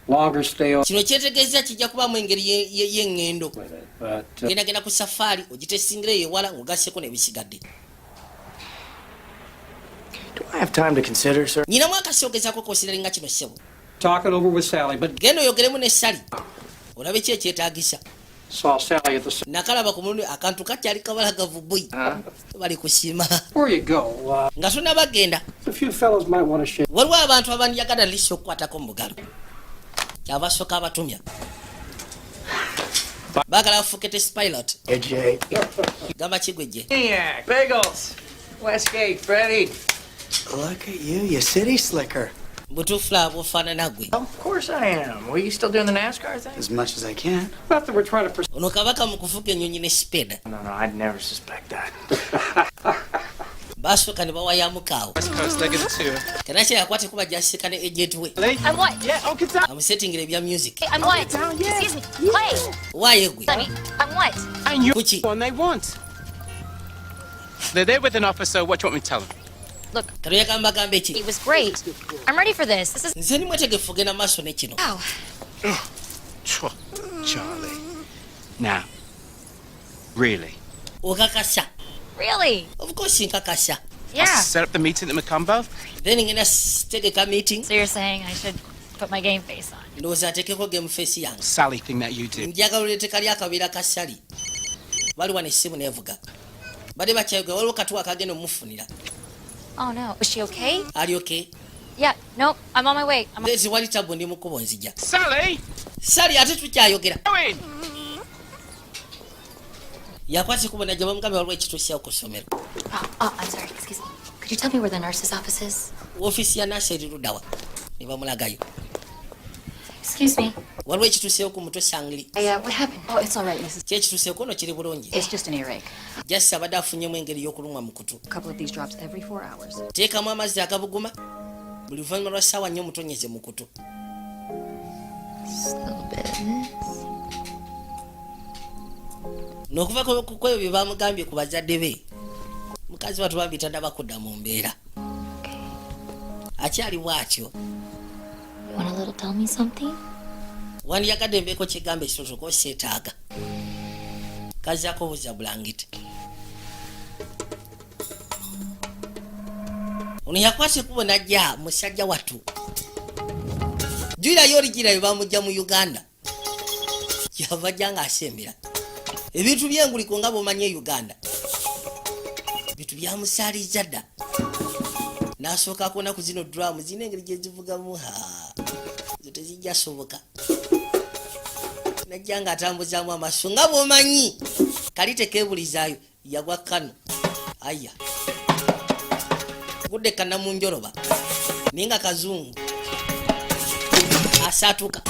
Longer stay on Kino kyetegeeza kijja kubaamu engeri y'eŋŋendo. with it. But Gendagenda ku safaari ogitesitingira eyo ewala ng'ogasseko n'ebisigadde. Do I have time to consider, sir? Nyinamu akasi ogezaako konsideringa kino ssebo. talk it over with Sally. But Genda oyogeremu ne Sally. Olabe ki ekyetaagisa. saw Sally at the... Nakalaba ku mulundi akantu kakyali kabalagavu bwi. Bali kusiima. Before you go, Nga tonnabagenda. a few fellows might want to shake. Waliwo abantu abandiyagala liisi okukwatako mu bugalo. Kyava asooka abatumya. Baagala bafuuke test pilot. Hey, Jay. Gamba kigwejje. Bagels. Westgate, Freddie. Look at you, you city slicker. Butufla bufaanana gwe. Of course I am. Were you still doing the NASCAR thing? As much as I can. Not that we're trying to Ono kabaka mu kuvuga ennyonyi ne speda. No, I'd never suspect that. Basooka ne bawayamukaawo. West Coast leg of the tour. Kanakye yakwate kuba jasika ne agent we. I'm what? Yeah, oh, get down. Amusettingire ebya music. I'm what? Excuse me. Play. Waaye gwe. Sonny, I'm what? And you're Kuki. the one they want. They're there with an offer, so what do you want me to tell them? Look, Kano yagamba gamba it eki. was great. I'm ready for this. This is. Nze ni mwetegefu genda maaso ne kino. Wow. Charlie. Now, really? Okakasa. Really? Of course nkakasa. Yeah. Set up the meeting at Macombo? Then ngenda tegeka meeting. So you're saying I should put my game face on? Ndowooza ateekeko game face yange. Sally thing that you did. Njagala oleete kali akabeera ka Sally. Waliwo n'essimu neevuga. Badde bakyayogera waliwo katuwa akagenda omufunira. Oh no. Is she okay? Ali okay? Yeah. Nope. I'm on my way. Lezi wali tabu ndi mu kkubo nzija. Sally! Sally ate tukyayogera. Go in! Yakwata ekkubo najja bamugambye waliwo ekituusyawo ku ssomero. I'm sorry, excuse me. Could you tell me where the nurse's office is? Woofiisi ya nasi eri luddawa. Ne bamulagayo. Excuse me. Waliwo ekituuseewo ku mutwe sangli. What happened? Oh, it's all right, Mrs. Ki ekituuseeko ono kiri bulungi. It's just an earache. Jasi abadde afunyemu engeri y'okulumwa mu kutu. A couple of these drops every 4 hours. Teekamu amazzi agabuguma. Buli luvannyuma lwa ssaawa nnyo mutonyeze mu kutu. Just a little bit of this. N'okuva ku ebyo bye bamugambye ku bazadde be. Mukazi watu bambi tadaba kudda mu mbeera. Akyali bw'atyo. You want a little tell me something? Wandiyagadde mbeeko kigambo ekitoto ko seetaaga. Kazaako buza bulangiti. Ono yakwata ekkubo n'ajja musajja wattu. Jjulirayo original bye bamujja mu Uganda. Yava ajja ng'asembera. Ebintu by'enguliko nga bw'omanye Uganda. Bintu byamusaaliza dda. N'asooka akona ku zino drum zina engeri gye zivugamu zo tezijja soboka. Najja ng'atambuzaamu amaaso nga bw'omanyi. Kali tekeebulizaayo yagwa Kano. Aya. Gudde kannamu njoloba. Naye nga kazungu. Asaatuka.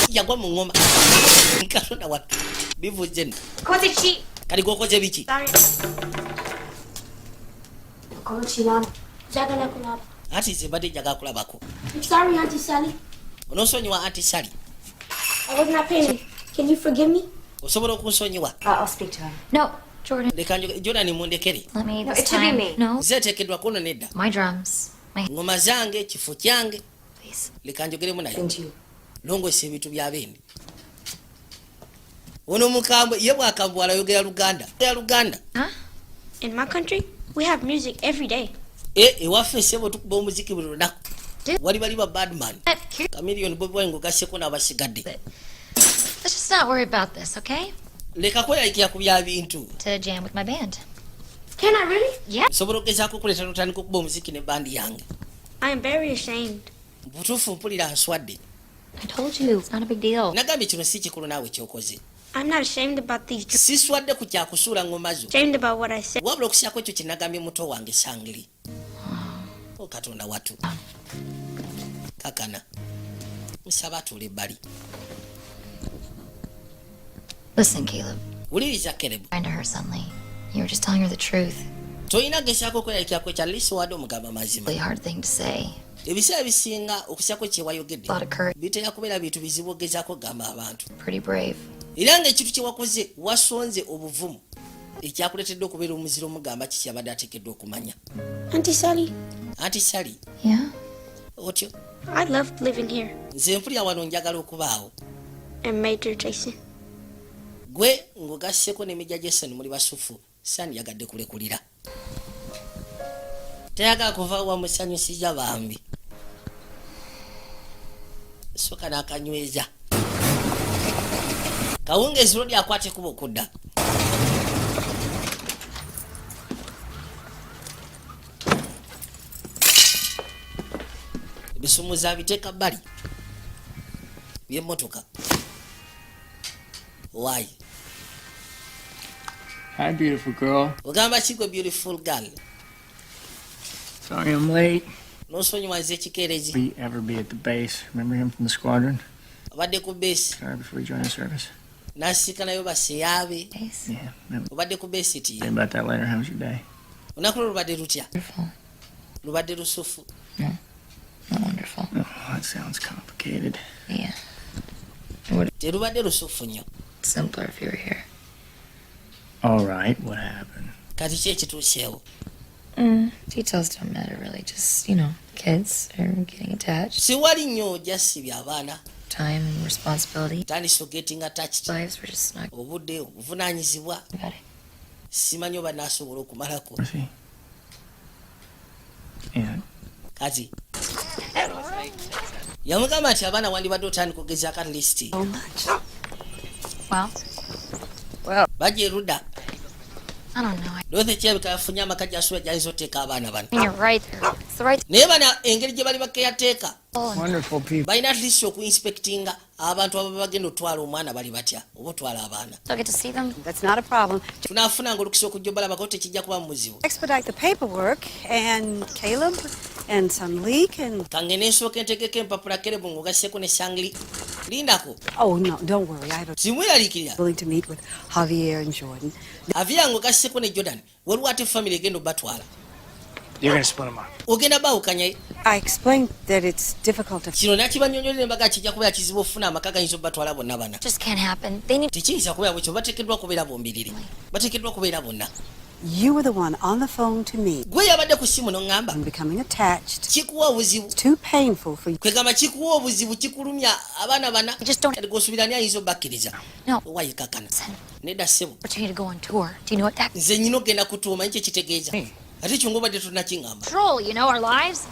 Yagwa mu ngoma. Katonda wattu. Bivuze nno. Koze ki? Kali g'okoze biki? Sorry. Kochi mama. Jagala kulaba. Ati nze mbadde njagala kulabako. I'm sorry, Auntie Sally. Onoosonyiwa Auntie Sally. I was not paying. Can you forgive me? Osobola okunsonyiwa. I'll speak to him. No, Jordan. Leka Jordan mundekere. Let me No, this it should be time. me. No. Zeeteekeddwa kuno nedda. My drums. My Ngoma zange, kifo kyange. please. Leka njogeremu naye. Thank you. Longoosa ebintu by'abendi. Ono mukambwe ye bw'akambwe ayogera Luganda. Ya Luganda. Huh? In my country, we have music every day. Ewaffe ssebo tukuba omuziki buli lunaku. Wali bali ba badman. Chameleon Bobi Wine ng'ogasseko n'abasigadde. Let's just not worry about this, okay? Leka kweraliikira ku bya bintu. To jam with my band. Can I really? Yeah. Nsobola okugezaako okuleeta n'otandika okuba omuziki ne bandi yange. I am very ashamed. Butuufu mpulira nswadde. I told you, it's not a big deal. Nagambye kino si kikulu naawe kyokoze. I'm not ashamed about these dreams. Siswadde ku kyakusuula ngoma zo. Ashamed about what I said. Wabula okusyako ekyo kye nagambye muto wange Sangli. O Katonda wattu. Kakana. Nsaba atuule ebbali. Listen, Caleb. Wuliriza Caleb. Trying to her suddenly. You were just telling her the truth. Tolina gezaako okweraliikirako ekya lisi wadde omugamba mazima. Really hard thing to say. Ebiseera bisinga okusyako kye wayogedde. A lot of courage. Bitera kubeera bintu bizibu ogezaako okugamba abantu. Pretty brave. Era ng'ekintu kye wakoze wasonze obuvumu. Ekyakuleetedde okubeera omuziro omugamba kiki abadde ateekeddwa okumanya. Auntie Sally, Auntie Sally. Yeah? Otyo. I loved living here. Nze mpulira wano njagala okubaawo. And Major Jason. Gwe ng'ogasseko ne Major Jason muli basufu. Sani yagadde kulekulira. Teyagala kuva wamusanyusiza bambi. Soka n'akanyweza. Kawungezi lodi akwate kuba okudda. Ebisumuza biteeka bbali by'emmotoka. Why? Hi, beautiful girl. Ogamba ki gwe beautiful girl? Sorry I'm late. Nosonyiwaza ekikeerezi. Will you ever be at the base? Remember him from the squadron? Obadde ku base. Sorry, before he joined the service. N'asiikanayo baseyaabe. Yeah, remember. Obadde ku base Say tiye. about that later. How was your day? Olunaku lwo lubadde lutya? Lubadde lusufu. Not wonderful. Oh, that sounds complicated. Yeah. Terubadde lusufu nnyo. Simpler if you were here. All right, what happened? Kati ki ekituuseewo? Details don't matter really. Just, kids are getting attached. Siwali nnyo jasibya abaana. Time and responsibility. Tandise getting attached. Lives were just not Obudde obuvunaanyizibwa. about it. Simanyi oba naasobola okumalako. Where's he? Yeah. Kati yamugamba nti abaana wandibadde otandika okugezaako at least. Well, bajja erudda. I don't know. Dorothy kirabika yafunye amaka gy'asuubira gy'ayinza oteeka abaana bano. You're right there. It's the right. Naye bana engeri gye bali bakeyateeka Wonderful people. balina at least okuinspectinga abantu ababa bagenda otwala omwana bali batya oba otwala abaana. Do I get to see them? That's not a problem. Tunaafunanga olukisa okujja obalabako tekijja kuba mu muzibu. Expedite the paperwork, and Caleb, and some leak, and... Kange nensooka entegeko empapula Kerebu ng'ogasseko ne Sangli. Lindako. Oh, no, don't worry. I have a... Simweyaliikirira. willing to meet with Javier and Jordan. Avira ng'ogasseko ne Jordan. Waliwo ate family egenda obatwala. You're gonna split them up. Ogenda baawukanya. I explained that it's difficult to... Kino nakibanyonyolera embaga kijja kubeera kizibu ofuna amaka gayinza obatwala bonna bana. Just can't happen. They need. Tekiyinza kubeera bwekyo bateekeddwa kubeera bombiriri. Bateekeddwa kubeera bonna. You were the one on the phone to me. Gwe yabadde ku ssimu n'oŋŋamba. I'm becoming attached. Kikuwa obuzibu. Too painful for you. Kwegamba kikuwa obuzibu kikulumya abaana bana. Kati g'osuubira ani ayinza obbakkiriza. No. Owayikakana. Nedda ssebo. Opportunity to go on tour. Do you know what that? Nze nnyina ogenda kutuuma nki ekitegeeza. Ate kyonga obadde tunakiŋŋamba. Troll, our lives.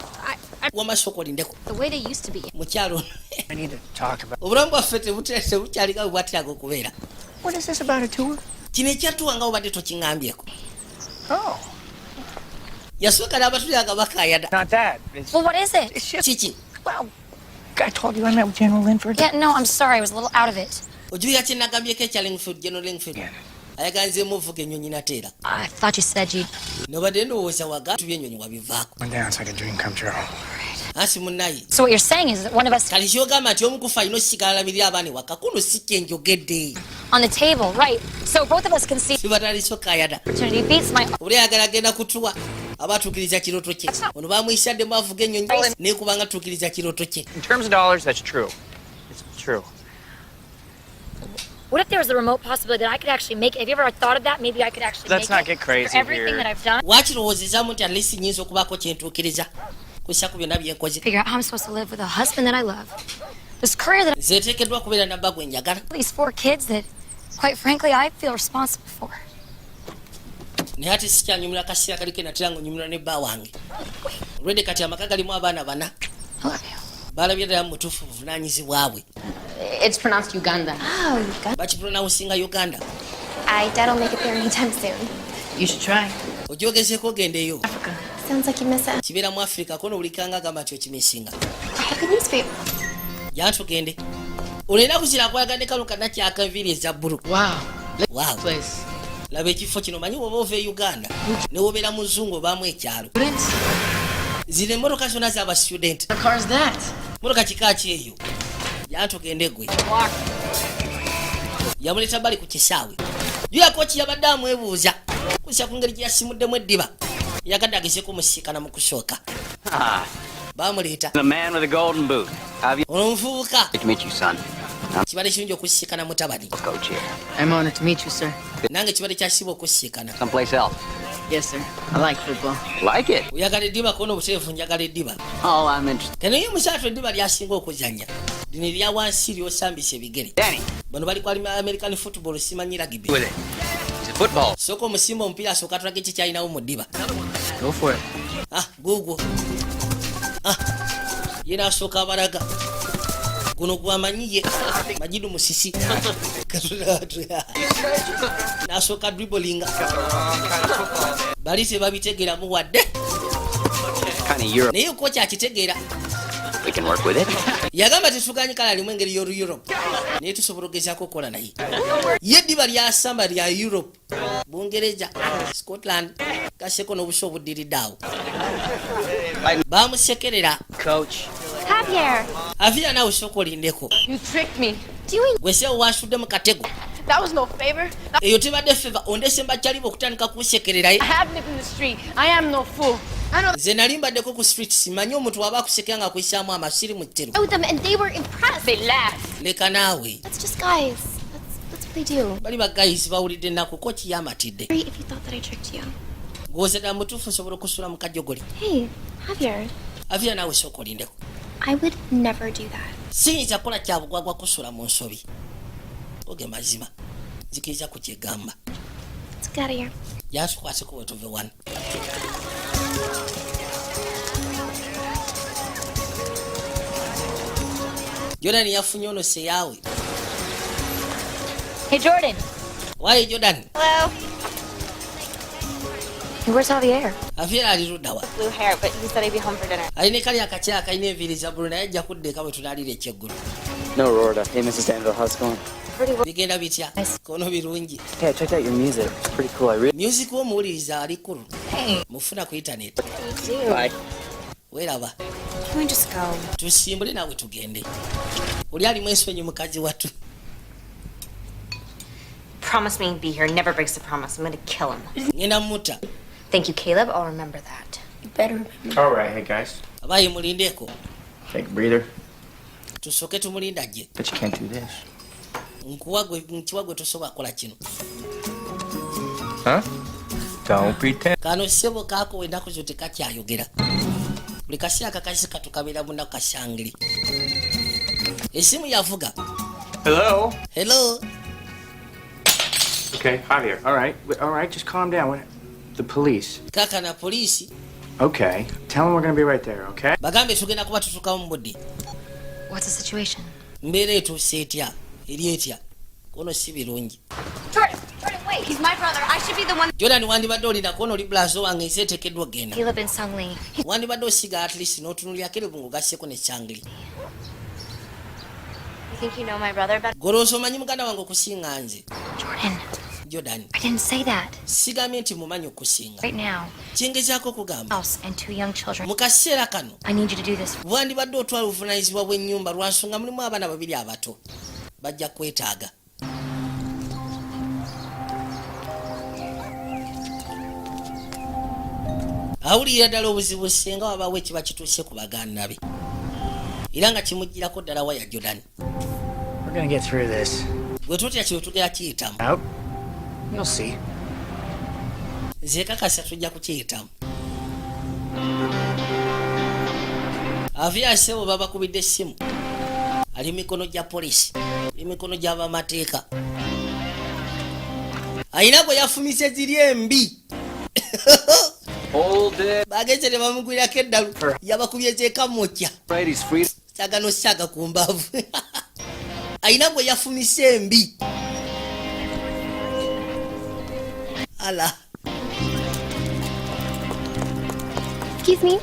W'amasoko olindeko. The way they used to be. Mukyalo. I need to talk about. Obulamu bwaffe tebukyalinga bwe bwatiraga okubeera. What is this about a tour? Kino ekyatuwa nga obadde tokiŋŋambyeko. Oh. Yasooka n'abatulira nga bakaayada. Not that. It's, Well, what is it? it's just. Kiki. Well, I told you I met with General Linford. Yeah, no, I'm sorry. I was a little out of it. Ojuya kye nagambyeko ekya Lingfield, General Lingfield. Yeah. Ayaganzeemu ovuga ennyonyi nateera. I thought you said you'd. Nobadde ndowooza waga tubyennyonyi wabivaako. Went down. It's like a dream come true. Ansi munnaye. So what you're saying is that one of us Kali kyogamba nti omu kufa alina osikalamirira abaana ewaka kuno si kye njogedde. on the table, right? So both of us can see. Sibataliso kaayada. Opportunity beats my. Oli ayagala agenda kutuwa abatuukiriza kirooto kye. Ono bamwisadde avuga ennyonyi naye kubanga tuukiriza kirooto kye. In terms of dollars, that's true. It's true. What if there was a remote possibility that I could actually make it? Have you ever thought of that? Maybe I could actually Let's make not it get crazy for everything here. that I've done. Wakirowoozezaamu nti at least nnyinza okubaako kye ntuukiriza kussa ku byonna bye nkoze. Figure out how I'm supposed to live with a husband that I love. This career that Nze nteekeddwa kubeera nabba gwe njagala. these 4 kids that, quite frankly, I feel responsible for. Naye ate sikyanyumira kaseera kaliko natera ng'onyumira ne bba wange. Olwedde kati amaka galimu abaana bana. I love you. Balabye ddala mu butuufu buvunaanyizibwa bwe. It's pronounced Uganda. Oh, you got... Bakipronawusinga Uganda. Dad will make it there anytime soon. You should try. Ogyogezeeko ogendeyo. Sounds like you miss it. Kibeera mu Africa kono bulikanga agamba nti okimisinga. I have good news for you. Jantu gende. Olina kuzira kwagala ne kano kanakyaka enviiri eza bbulu. Wow. Place. Laba ekifo kino manyi woba ova e Uganda ne wobeera muzungu obaamu ekyalo. Zino emmotoka zonna z'aba student. What car's that? Motoka kika ki eyo? Jantu gende gwe. Yamuleta bali ku kisaawe. Juyako ki yabadde amwebuuza. Kusa ku ngeri gye yasimuddemu eddiba. Yagadde agezeeko omusiikana mu kusooka. Baamuleeta. The man with a golden boot. Have you? Ono omuvubuka. Good to meet you, son. Kibadde kirungi okusiikana mutabani. Coach here. I'm honored to meet you, sir. Nange kibadde kyasiba okusiikana. Someplace else. Yes, sir. I like football. Like it? Oyagala eddiba kono obuteefu njagala eddiba. Oh, I'm interested. Kano ye musaatu eddiba lyasinga okuzannya. Lino erya wansi ly'osambisa ebigere. Danny. Bano bali ku American football simanyi rugby. With it. Is it football? Sooka omusimba omupiira asooka tulage ki kyalinawo mu ddiba. Go for it. Guugwo. Ye n'asooka abalaga. Guno gwamanyiye. Majidu Musisi. N'asooka dribblinga. Bali tebabitegeeramu wadde. Kind of Europe. Naye kocha akitegeera. We can work with it. Yagamba tetuganye kala alimu engeri y'olu Europe. Naye tusobola okugezaako okukola naye. Ye eddiba lyasamba lya Europe. Bungereza, Scotland, gaseko n'obusa obuddiridde awo bamusekerera. Coach. Javier. Avira naawe sooka olindeko. You tricked me. Gweseewo wasudde mu katego. That was no favor. Eyo tebadde feva ondese mbakyaliba okutandika kunsekererayo. I have lived in the street. I am no fool. I know. Nze nali mbaddeko ku street simanyi omuntu waba akusekera nga akuyisaamu amasiri mu ttero. With them and they were impressed. They laughed. Leka naawe. That's just guys. That's what they do. Bali bagayisi bawulidde ennaku ko kiyamatidde. Sorry if you thought that I tricked you. Gw'ozedda mutuufu osobola okusula mu kajjogoli. Hey, Javier. Avira naawe sooka olindeko. I would never do that. Siyinza kukola kya bugwagwa kusula mu nsobi. Oge mazima. Nzikiriza ku kyegamba. Let's get out of here. Yansukwaseko wetuve wano. Jordan yafunye ono seyaawe. Hey, Jordan. Why Jordan? Hello. Hey, where's Javier? Avira ali ludda wa. Blue hair, but he said he'd be home for dinner. Alina kali akakyala kalina enviiri za bbulu naye ajja kuddeeka bwe tunaalira ekyeggulu. No, Rorda. Hey, Mrs. Danville, how's it going? Bigenda bitya? Kono birungi. Hey, I checked out your music. It's pretty cool. I really. Music w'omuwuliriza ali kulu. Hey. Mufuna ku internet. Bye. Weeraba. Can we just go? Tusimbule naawe tugende. Oli alimu ensonyi mukazi wattu. Promise me he'd be here. Never breaks the promise. I'm gonna kill him. Ngenda mutta. Thank you, Caleb. I'll remember that. You better remember. All right, hey guys. Abaye mulindeeko. Take a breather. Tusooke tumulinda gye. But you can't do this. Nkiwa gwe tosobola kukola kino. Huh? Don't pretend. Kano ssebo kaako ennaku zo tekakyayogera. Buli kaseera kakasi katukabeera munaku kasangiri. Esimu yavuga. Hello? Hello? Okay, Javier. All right, just calm down. The police. Kaka na poliisi. Okay. Tell them we're gonna be right there, okay? Bagambe tugenda kuba tutuukamu mu budde. What's the situation? Mbeera etuuse etya? Eri etya? Kono si birungi. Jordan, wait. He's my brother. I should be the one. Jordan wandibadde olina kono oli blazo wange nsi eteekeddwa okgenda. Caleb and Sungli. Wandibadde osiga at least n'otunuulira Caleb ng'ogasseko ne Sangli. You think you know my brother better? Goloosa omanyi muganda wange okusinga nze. Jordan, Jordan. I didn't say that. Sigambye nti mumanyi okusinga. Right now, Kyengezaako okugamba. house and 2 young children. Mu kaseera kano I need you to do this. wandibadde otwala obuvunaanyizibwa bw'ennyumba lwa nsonga mulimu abaana babiri abato. Bajja kwetaaga. Awulira ddala obuzibu singa wabaawo ekiba kituuse ku baganda be. Era nga kimugirako ddala waya Jordan. We're gonna get through this. Gwe tutya kye tugera kiyitamu. Out. You'll see. Nze kakasa tujja kukiyitamu. Avira ssebo babakubidde essimu. Ali mikono gya polisi. Emikono gy'abamateeka. Ayina gwe yafumise ziri embi. Hold it. Bagenze ne bamugwirako eddalu. Yabakubye zeekamukya. Right, he's free. Kyagano ssaga ku mbaavu. Ayina gwe yafumise embi. Ala. Excuse me?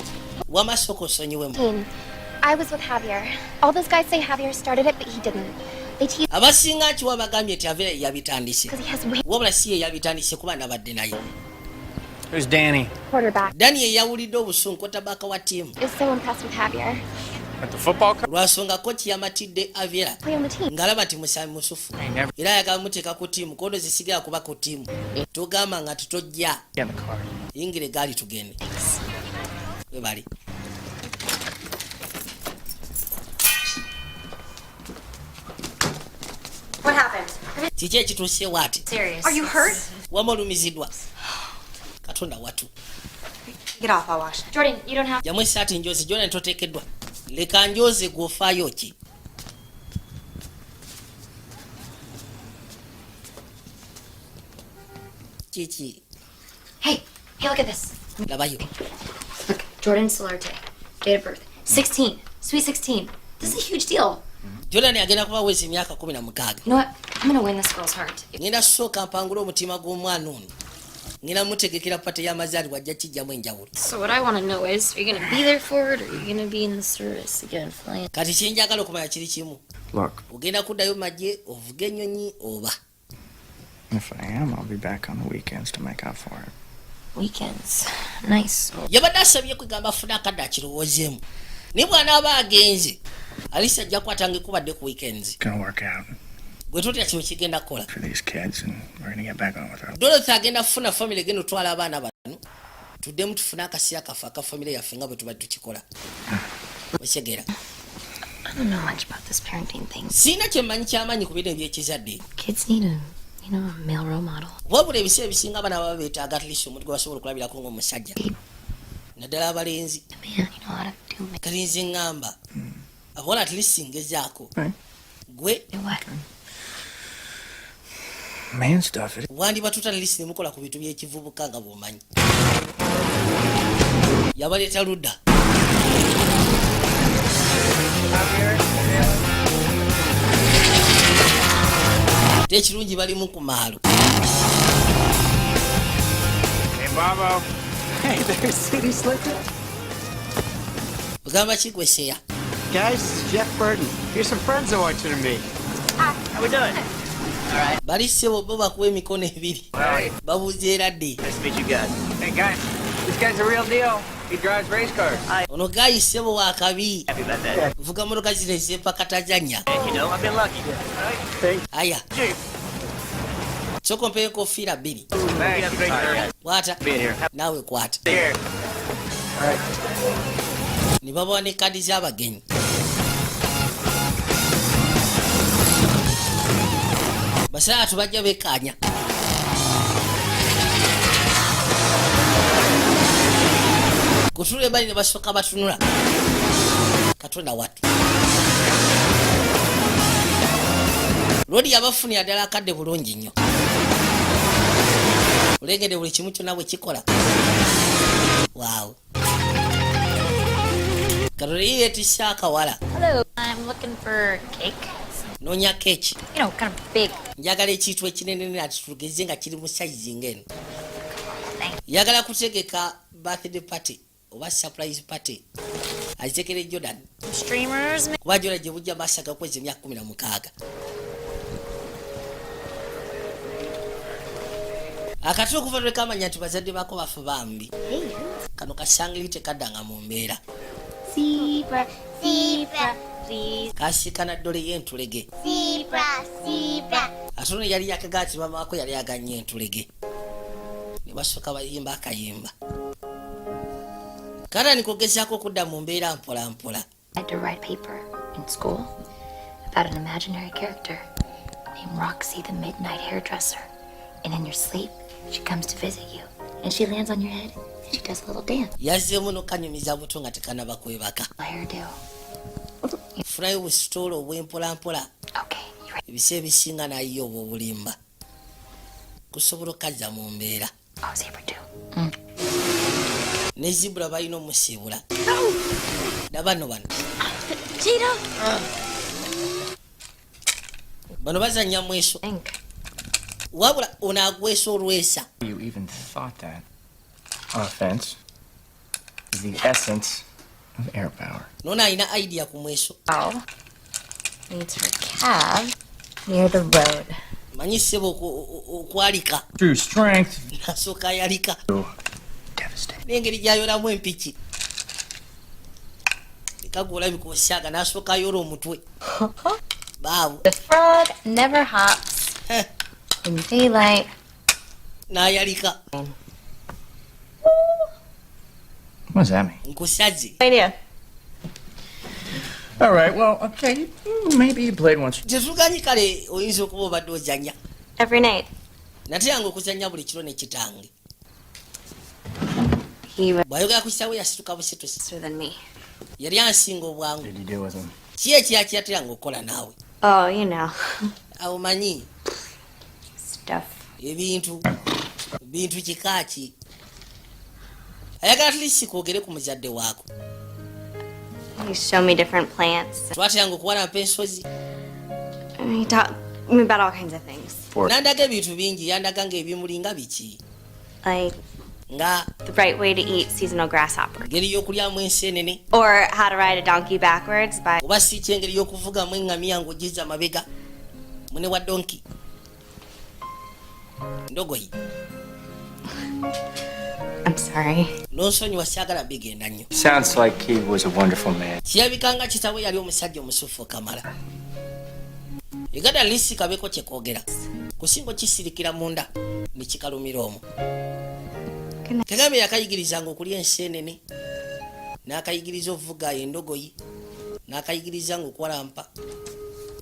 Wamasoko osonyiwemu. I was with Javier. All those guys say Javier started it, but he didn't. They tease Abasinga nkiwa bagambye nti Avira yabitandise. because he has way Wabula si ye yabitandise kuba nabadde naye. Who's Danny? quarterback. Dani ye yawulidde obusungu kotabaka wa ttiimu. Is so impressed with Javier. At the football club? Lwasonga kochi yamatidde Avira. Play on the team. Ng'alaba nti musami musufu. Era ayagala muteeka ku ttiimu kono zisigala kuba ku ttiimu. Tugamba nga tutojja. Get in the car. Yingire gaali tugende. We bali. What happened? Kiki ekituuse waati? Serious. Are you hurt? Wama olumiziddwa. Katonda watu. Get off. I'll wash it. Jordan, you don't have. Jamu esaati njozi Jordan toteekeddwa. Leka njoze gw'ofaayo ki? Kiki. Hey, look at this. Labayo. Look, Jordan Solarte. Date of birth 16. Sweet 16. This is a huge deal. Jordan agenda kuba wezi emyaka 16. You know what? I'm gonna win this girl's heart. Ngenda kusooka mpangula omutima gw'omwana ono. Ngenda mutegekera pate y'amazaalibwa ajja kijjamu enjawulo. So what I want to know is, are you gonna be there for it, or are you gonna be in the service again, flying? Kati kyenjagala okumanya kiri kimu. Look, Ogenda kuddayo magye ovuga ennyonyi oba. if I am, I'll be back on the weekends to make up for it. Weekends. Nice. Yabadde asabye kwegamba afune akadde akirowoozeemu naye bw'anaaba agenze Alisa ajja kukwatanga ekubadde ku weekends Gonna work out gwe totya kino kigenda kukola for these kids, and we're gonna get back on with our. Dorothy agenda kufuna family egenda otwala abaana bano tuddemu tufune akaseera kaffe aka family yaffe nga bwe tuba tukikola okitegeera. I don't know much about this parenting thing. Siina kyemmanyi kyamaanyi ku bino ebyekizadde. Kids need a male role model. Wabula ebiseera ebisinga abaana baba beetaaga at least omuntu gwe basobola okulabirako ng'omusajja naddala abalenzi kati nze ŋŋamba abawala at least ngezaako gwe Man stuff. wandiba tuta at least nemukola ku bintu by'ekivubuka nga bw'omanyi yabaleeta ludda tekirungi balimu ku maalo. Hey, Bobo. Hey there, City Slicker. Bugamba ki gwe seya? Guys, it's Jeff Burton. Here's some friends I want you to meet. How we doing? Bali ssebo bo bakuwa emikono ebiri babuuza era dde. Nice to meet you guys. Hey guys, this guy's a real deal. He drives race cars. Ono gayi ssebo wa kabi Happy about that. vuga motoka zino ez'empaka tajanya. You know, I've been lucky. Thanks. Aya soko mpeyo enkofiira bbiri kwata naawe kwata ne babawa ne kadi z'abagenyi. Basatu bajja bekkaanya kutula ebali ne basooka batunula katonda wattu lodi yabafunira ddala akadde bulungi nnyo olengedde buli kimu kyonna bwe kikola waawo katole ye yeetisse akawala. Hello, I'm looking for cake. Noonya keeki Kind of big. njagala ekintu ekinene ati tugeze nga kiri mu sayizi ng'eno. Yagala kutegeka birthday party oba surprise party azitekere Jordan Streamers. kuba Jordan gye bujja maasaga kwezi emyaka 16. Akati okuva lwe kamanya nti bazadde baako bafe bambi kano kasangiri tekaddanga mu mbeera Zebra, zebra, please. kasikana ddole y'entulege Zebra, zebra. ate ono yali yakagaa ti mama wako yali aganye entulege ne basooka bayimba akayimba kata nikugezaako okudda mu mbeera mpola mpola. I had to write a paper in school about an imaginary character named Roxy the Midnight Hairdresser. And in your sleep, she comes to visit you. And she lands on your head and she does a little dance. Yazzeemu n'okanyumiza buto nga tekanaba kwebaka. Hairdo. Funayo busitoola obw'empola mpola. Ebiseera ebisinga nayo obwo obulimba kusobola okazza mu mbeera. Ne zibula balina omusiibula nabano bano bano bazannya mweso wabula ono agwesa olwesa. You even thought that. Offense is the essence of air power. Nono alina idea ku mweso. Needs her cab near the road. Manyi ssebo okwalika. True strength. Nasooka yalika. N'engeri gy'ayolamu empiki. Ekaga olabika osyaga n'asooka ayola omutwe. Baabu. The frog never hops in daylight. N'ayalika. What does that mean? Nkusaze. Idea. All right, well, okay, maybe you played once. Tetuganyi kale oyinza okuba obadde ozannya. Every night. Nate yange okuzannya buli kiro ne kitange. Bw'ayogera ku kitaawe yasituka busitusi. Yali ansinga obwangu. Did you do with him? Ki ekyakiyatiranga okukola naawe? Oh, you know. Awo manyi. Stuff. Ebintu kika ki? Ayagala at least kwogere ku muzadde waako. You show me different plants. Twatiranga okuwalampa ensozi. He taught me about all kinds of things. Nandaga ebintu bingi yandaga nga ebimuli nga biki. Like the right way to eat seasonal grasshopper. Ngeri y'okulyamu enseenene. Or how to ride a donkey backwards by... Oba si kyengeri y'okuvugamu eŋŋamiya ng'ogizza mabega. Mune wa donki. Ndogoyi. I'm sorry. N'onsonyiwa saagala bigenda nnyo. Sounds like he was a wonderful man. Kirabikanga kitaawe yali omusajja omusufu kamala. Egada lisi kabeko kyekoogera. Kusingo kisirikira munda ne kikalumira omwo. Kagame yakayigirizanga okulya enseenene. N'akayigiriza ovuga endogoyi. N'akayigirizanga okwalampa.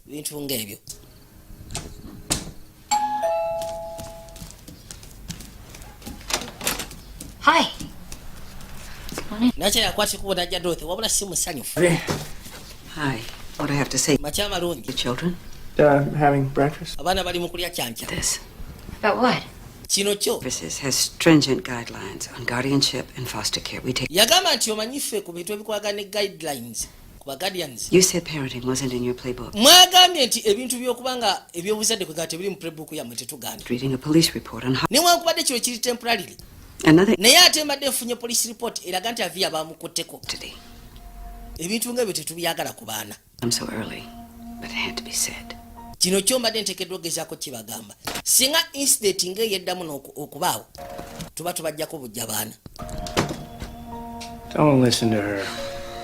Bintu ng'ebyo. Hi. Nacha yakwati kubona ajja Dorothy wabula si musanyufu. Hi. What do I have to say? Macha malungi. The children? Having breakfast. Abaana bali mu kulya kyanca. This. About what? Kino kyo. Services has stringent guidelines on guardianship and foster care. We take. Yagamba nti omanyife ku bintu ebikwagana ne guidelines ku ba guardians. You said parenting wasn't in your playbook. Mwagambye nti ebintu by'okubanga ebyobuzadde kwe gate biri mu playbook yammwe tetugaana. Reading a police report on how. Newankubadde kino kiri temporarily. Another. Naye ate mbadde nfunye police report eraga nti aviya baamukutteko. Ebintu ng'ebyo tetubyagala ku baana. I'm so early, but it had to be said. Kino kyo mbadde nteekeddwa ogezaako kibagamba. Singa incident ng'eyeddamu okubaawo tuba tubajjako bujja baana. Don't listen to her.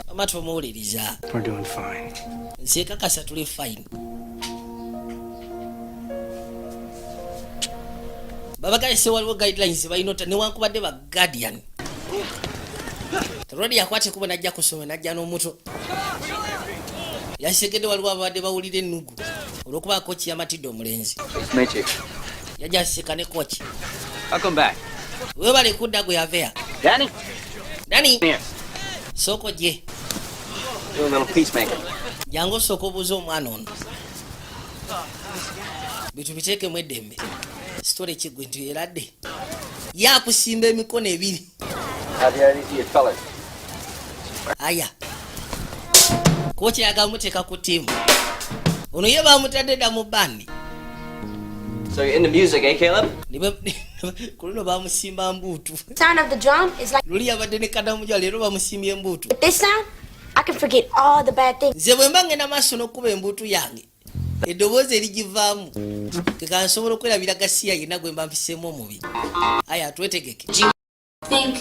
Mama tumuwuliriza. We're doing fine. Nse kakasa tuli fine. Babagayise waliwo guidelines bayinota newankubadde ba guardian. Terodi yakwate kuba najja kusoma najja n'omuto. Yasegedde waliwo abadde bawulira ennugu. Olwokuba kochi yamatidde omulenzi. Magic. Yajja aseka ne kochi. Welcome back. Webale kudda gwe yaveya. Danny? Danny? Here. Soko gye. Do a little peacemaker. Jango soko buzo omwana ono. Bitu biteekemu eddembe. Story kigwe nti eradde. Yakusimba emikono ebiri. How the idea you fellas? Aya. Kochi yagamuteeka ku ttiimu. Ono ye bamutadde dda mu bandi. So you're into music, eh, Caleb? Kulino bamusimba mbuutu. Sound of the drum is like Luli yabadde ne kadamuja leero bamusimbye embuutu. with this sound, I can forget all the bad things. Nze bwe mba ngenda maaso n'okkuba embuutu yange. Eddoboozi erigivaamu. Keka nsobola okwerabira gasiya yenna gwe mba mpiseemu omubi. Aya twetegeke. Think,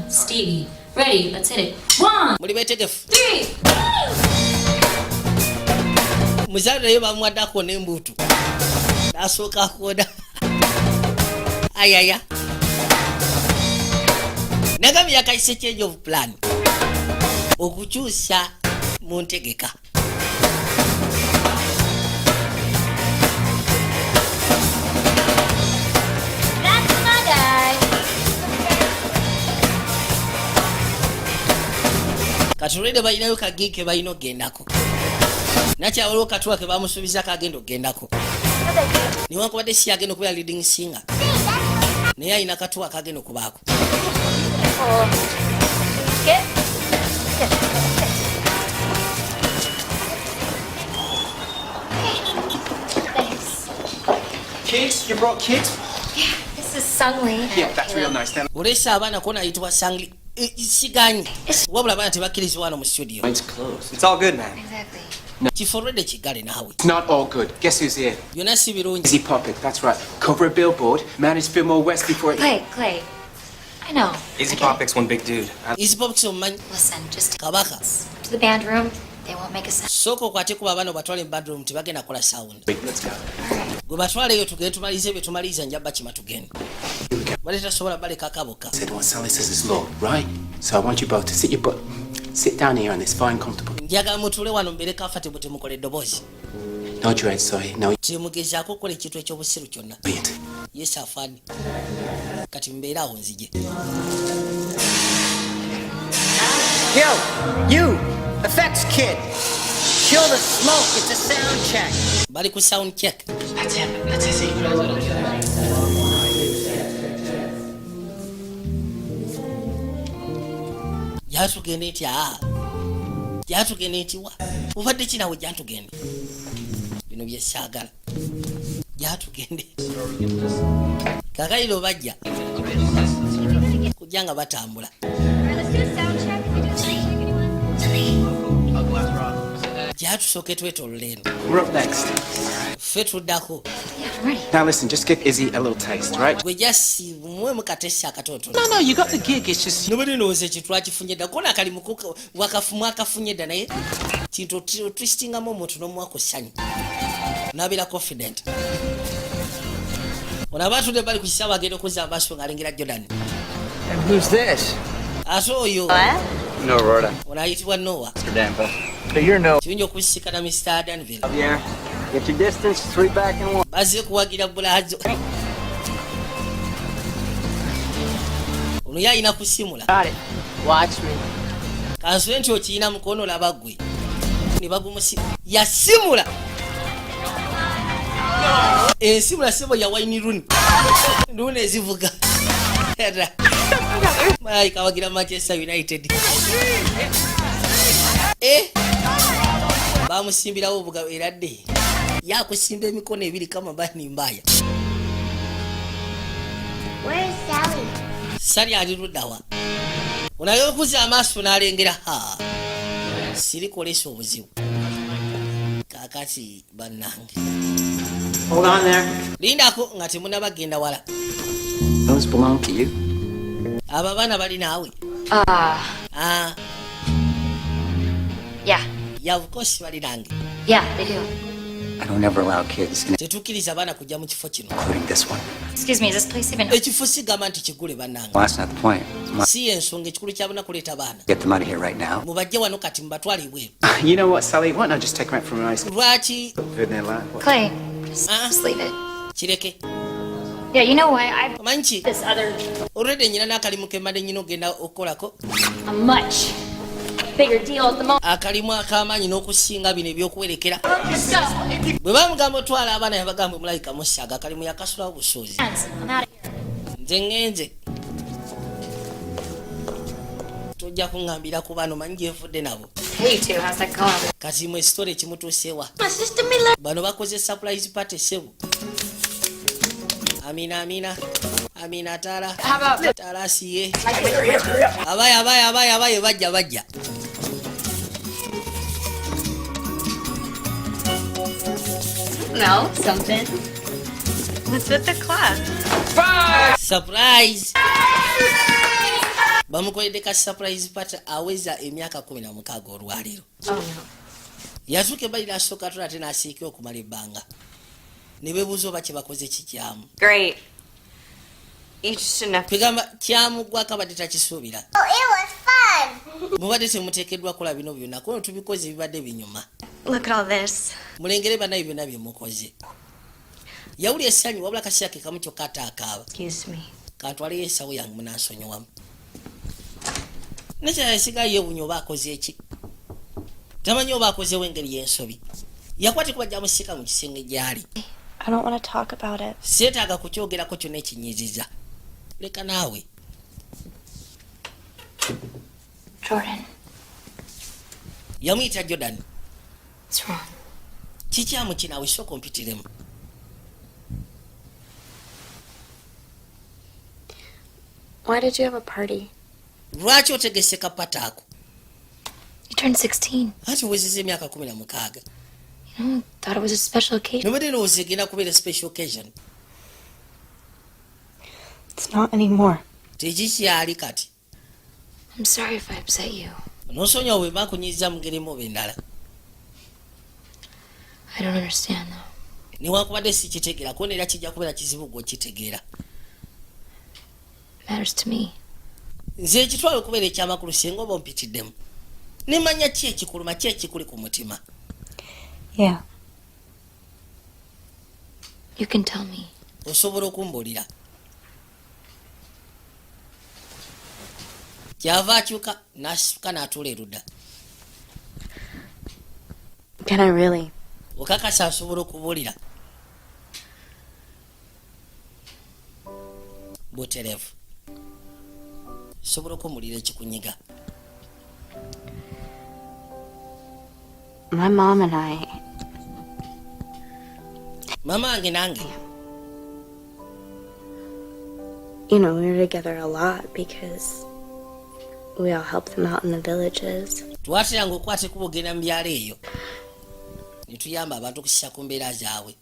Stevie. Ready, let's hit it. 1, Muli beetegefu. 3. Muzaalo naye bamuwaddako n'embuutu. N'asooka akooda. Ayaya. Nagambye yakayise change of plan. Okukyusa mu ntegeka. That's my guy. Katulede balinayo kagigi ke balina okgendako. Nakya waliwo katuwa ke bamusuubiza kagenda okgendako. Newankubadde si agenda okubeera leading singer. Naye alina katuwa kagenda okubaako. Kids? You brought kids? Yeah, this is Sungli. Yeah, that's real nice. Then Olesa abaana kona ayitibwa Sangli. Siganyi. Wabula abaana tebakkirizibwa wano mu studio. it's closed. It's all good, man. Exactly. Kifolredde kigale naawe. It's not all good. Guess who's here? Byonna si birungi. Easy Puppet. That's right. Cover a billboard. Managed Fillmore West before it. Clay. I know. Easy Popic's one big dude. Easy Popix omumanyi. Listen, just Kabaka. to the band room. They won't make a sound. Sooka okwate kuba abaana obatwale mu bedroom tebagenda kola sound. Wait, let's go. Gwe batwaleyo tugende tumalirize bye tumaliriza njabba kima tugende. Bale tasobola baleka akaboka. Said what Sally says is law, right? So I want you both to sit down here on this fine, comfortable. Njagala mutule wano mbeere comfortable temukola eddoboozi. Nod your head, sorry. Now, Temugezaako okukola ekintu eky'obusiru kyonna. Yes, afaani. Kati mbeere awo nzije. Yo, you, effects kid. Kill the smoke, it's a sound check. Bali ku sound check. That's him. That's his Jatugende etya? Jatugende etiwa? Obadde kinawe jatugende. Bino bye saagala. Jatugende. Kakayiro bajja. Kujja nga batambula. kyatusooke twetolole eno We're up next. ffe tuddako Now listen, just give Izzy a little taste, right? gwe jasi muwemu katesi akatotono No, you got the gig. It's just nobody knows ekyo twakifunye dda kona akalimu mwakafunye dda naye kintu otwistingamu omuntu n'omuwako ssanyu n'abeera confident ono abatudde bali ku kisaawe agenda okuzza amaaso ng'alengera Jordan. And who's this? ate oyo No, Rhoda. ono ayitibwa Noah. Mr. Danville. So you're no. kirungi okubisikana Mr. Danville. Yeah. Get your distance, 3 back and 1. bazze kuwagira bulazo ono ye alina kusimula Got it. Watch me. kansule nti okiyina mukono olaba ggwe ne bagumusi yasimula ensimula sebo ya waini runi nduna ezivuga era malayika wagira Manchester United bamusimbirawo obuga era dde yakusimba emikono ebiri kama bani mbaya. Where's Sally? Sally ali luddawa onayokuza amaaso n'alengera sirikolesa obuzibu kakati bannange Hold on there. lindako nga temunabagenda wala. Those belong to you. abo abaana bali naawe? Yeah, of course bali nange. yeah, they do. I don't ever allow kids, tetukkiriza abaana kujja mu kifo kino. including this one. Excuse me, is this place even? ekifo sigamba nti kigule bannange Well, that's not the point. si ensonga ekikulu kyabona kuleeta baana Get them out of here right now. mubajje wano kati mubatwale ibweru. You know what, Sally? Why not just take them out from ice? lwaki Food in their lap. Clay, just leave it. kireke Yeah, you know why? I've omanyi ki this other olwedde nyina n'akalimu kemadde nyina ogenda okukolako a much bigger deal at the moment. akalimu ak'amaanyi n'okusinga bino ebyokuwerekera bwe bamugamba otwala abaana yabagamba mulayika musaaga akalimu yakasulawo busuuzi I'm out of here. nze ngenze tojja kuŋŋambira ku baana omanyi gyenfudde nabo Hey, too. How's that going? kati mu esitore kimutuusewa My sister Miller. bano bakoze surprise party sebu amina tala asiye abaye bajja No, something. What's with the clap? surprise bamukoledde ka surprise party aweza emyaka 16 olwaliro. yazuuka ebbali n'asooka atola ate n'asiika okumala ebbanga ne beebuuza oba kye bakoze kikyamu. Great. You just didn't have to. twegamba kyamuggwako abadde takisuubira Oh, it was fun. mubadde temuteekeddwa kola bino byonna kuno tubikoze ebibadde binyuma. Look at all this. mulengere bannaye byonna bye mukoze. yawulira essanyu wabula kaseera ke kamu kyokka ate akaaba. Excuse me. kantwaleyo ensawo yange munansonyiwamu. nekyala yasigayo yeewunya oba akoze eki. tamanyi oba akozewo engeri y'ensobi. yakwatibwa bajja musika mu kisenge gy'ali. I don't want to talk about it. seetaaga kukyogerako kyonna ekinyiiziza. leka naawe. Jordan, yamuyita Jordan. what's wrong? kikyamu kinaawe sooka ompitiremu. Why did you have a party? lwaki otegese kapata ako? You turned 16. anti weziza emyaka 16. Thought it was a special occasion. nobadde ndowooza egenda kubeera special occasion. It's not anymore. tekikyali kati. I'm sorry if I upset you. nosonyiwa bwe bakunyiiza mu ngeri mu bendala. I don't understand though. newankubadde sikitegeera kuba era kijja kubeera kizibu gw'okitegeera. Matters to me. nze ekitwala okubeera ekyamakulu singa oba ompitiddemu. nemanya ki ekikuluma ki ekikuli ku mutima. Yeah. You can tell me. osobola okumbuulira. kyava akyuka n'asituka n'atuula erudda. Can I really? okakasa asobola okubuulira. butereevu. sobola okumbuulira ekikunyiga. My mom and I. mama wange nange You know, we were together a lot because we all helped them out in the villages. twateranga okukwata ekkubo ogenda mu byalo eyo ne tuyamba abantu okussa ku mbeera zaabwe.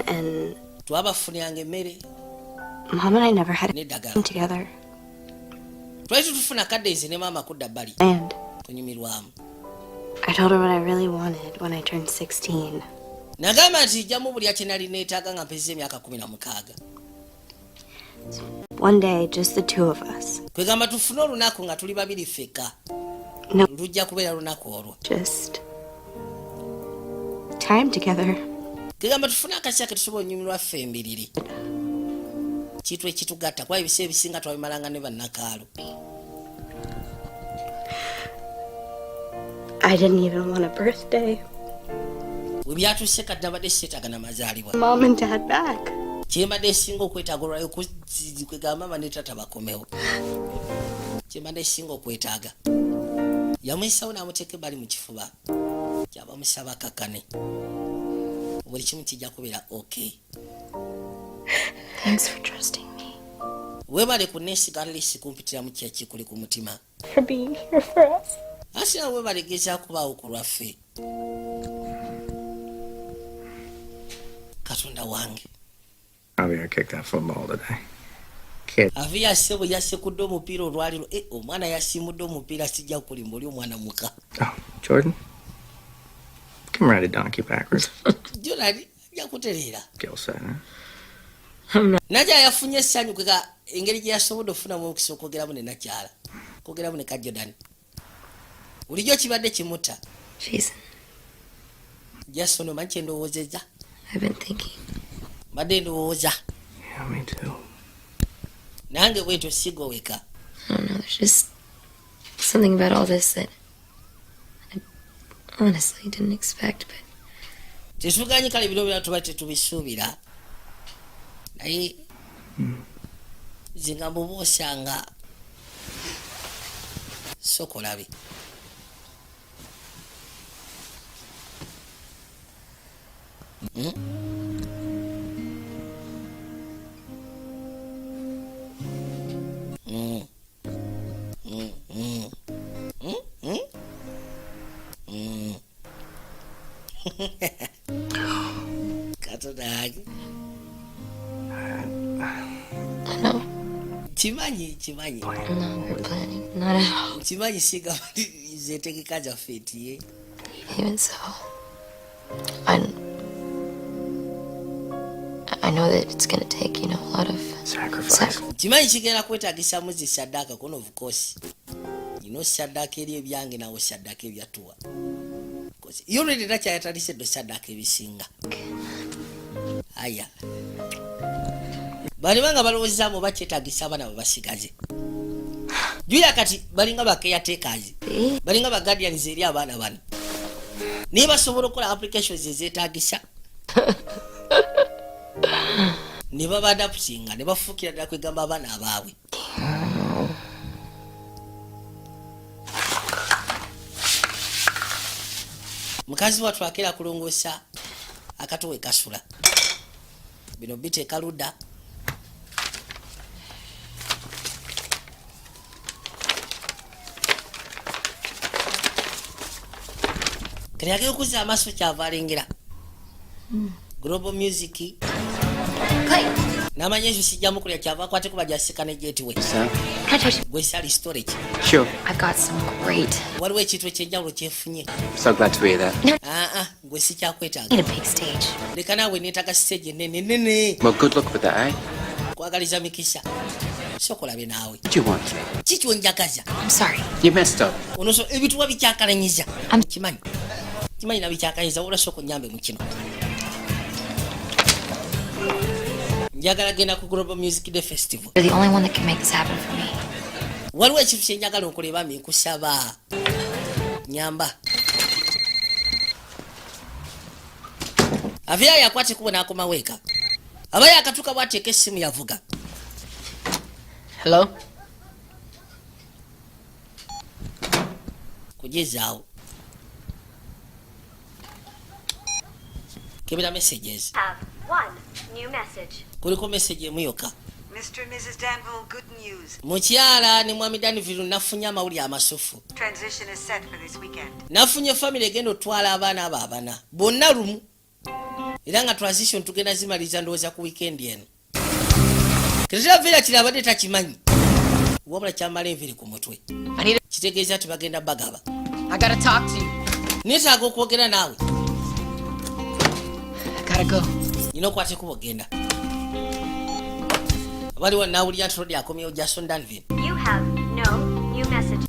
And Twabafuniranga emmere Mom and I never had n'eddagala. anything together. Twali tutufuna kaddeezi ne maama kudda bbali And kunyumirwamu. I told her what I really wanted when I turned 16. Nagamba nti jjamu buli kye nali neetaaga nga mpezza emyaka 16. One day, just the two of us. Kwegamba tufune olunaku nga tuli babiri ffekka. No. Lujja kubeera lunaku olwo. Just time together. Kwegamba tufune akasya ke tusobola onyumirwa ffe embiriri. Kitu ekitugatta kuba ebiseera ebisinga twabimalanga ne bannakaalo. I didn't even want a birthday. We byatuuse kadde abadde seetaaga n'amazaalibwa. Mom and Dad back. Kyembadde esinga okwetaaga olwayo kwegamba maama ne taata bakomewo. Kyembadde esinga okwetaaga. Yamuyisawo n'amuteeka ebbali mu kifuba. Kyaba musaba kakkane. Buli kimu kijja kubeera okay. Thanks for trusting me. Weebale ku neesiga lisi kumpitiramu kye kikuli ku mutima. For being here for us. Asira weebale gezaako kubaawo ku lwaffe. Katonda wange. Probably gonna kick that football today. Kid. Avi yasebo yasekudde omupiira olwaliro. Omwana yasimudde omupiira sijja kulimba oli omwana muka. Oh, Jordan? Come ride a donkey backwards. Jordan, ajja kutereera. Gil said, huh? Naja yafunye essanyu kwega engeri gye yasobodde okufunamu omukisa okwogeramu ne nakyala. Kwogeramu ne ka Jordan. Bulijjo kibadde kimutta. Jason. Jason omanyi kye ndowoozezza? I've been thinking. Mbadde ndowooza. Yeah, me too. Nange bwentyo sigoweka. I don't know, there's just something about all this that I honestly didn't expect, but... Tesuganye kale bino bino tuba tetubisuubira. Naye zinga mbuba osanga sokolabe. Katonda No. Chimanyi. No, we're planning. Not at all. Chimanyi siga zetegeka zaffe etiye. Even so, I know that it's gonna take, a lot of sacrifice. Chimanyi kigenda kwetaagisa muzi saddaaka kono of course. Saddaaka eri ebyange nawe saddaaka ebyatuwa. Yo already takyayatandise ddo saddaaka ebisinga. Aya. Bali banga balowoozaamu bakyetaagisa abaana babasigaze. Juya kati balinga bakeyateekazi. Balinga ba guardians eri abaana bano. Niba basobola okukola applications ezeetaagisa. Ne babadaputinga ne bafuukira ddala kwegamba abaana abaabwe. Mukazi wattu akeera kulongoosa akatowe kasula. Bino biteeka ludda. Kati agenda okuzza amaaso kyava alengera. Global Music. Namanya ekyo sijjamu kulya kyava akwate kuba gyasika ne jetwe. Gwe sali storage. Sure. I've got some great. Waliwo ekintu ekyenjawulo kyefunye. So glad to hear that. Gwe sikyakwetaaga. Need a big stage. Leka naawe neetaaga stage ennene. Well, good luck with that, eh? Kwagaliza mikisa. Sokolabe naawe. What do you want? Kiki onjagaza? I'm sorry. You messed up. Onoso ebituwa bikyakalanyiza. Kimanyi nabikyakanyiza wabula sooka onnyambe mu kino. Njagala genda ku Global Music Day Festival. You're the only one that can make this happen for me. Waliwo ekintu kye njagala okola bami nkusaba. Nyamba. Avya yakwate kubo n'akoma weeka. Aba yakatuuka bw'ateeka essimu yavuga. Hello? Kugezaawo. Kebera messages. Have one new message. Kuliko message emu yokka. Mr. and Mrs. Danville, good news. mukyala ne mwami Danville nafunye amawulire amasufu. Transition is set for this weekend. Nafunye family egenda otwala abaana abo abana bonna lumu era nga transition tugenda zimaliza ndowooza ku weekend eno. Kiravera kirabadde takimanyi wabula kyambala enviri ku mutwe kitegeeza nti bagenda bagaba. Neetaaga okwogera naawe. Nina okwate kuba ogenda. Waliwo nawulira nti Rodi akomyewo Jason Danville.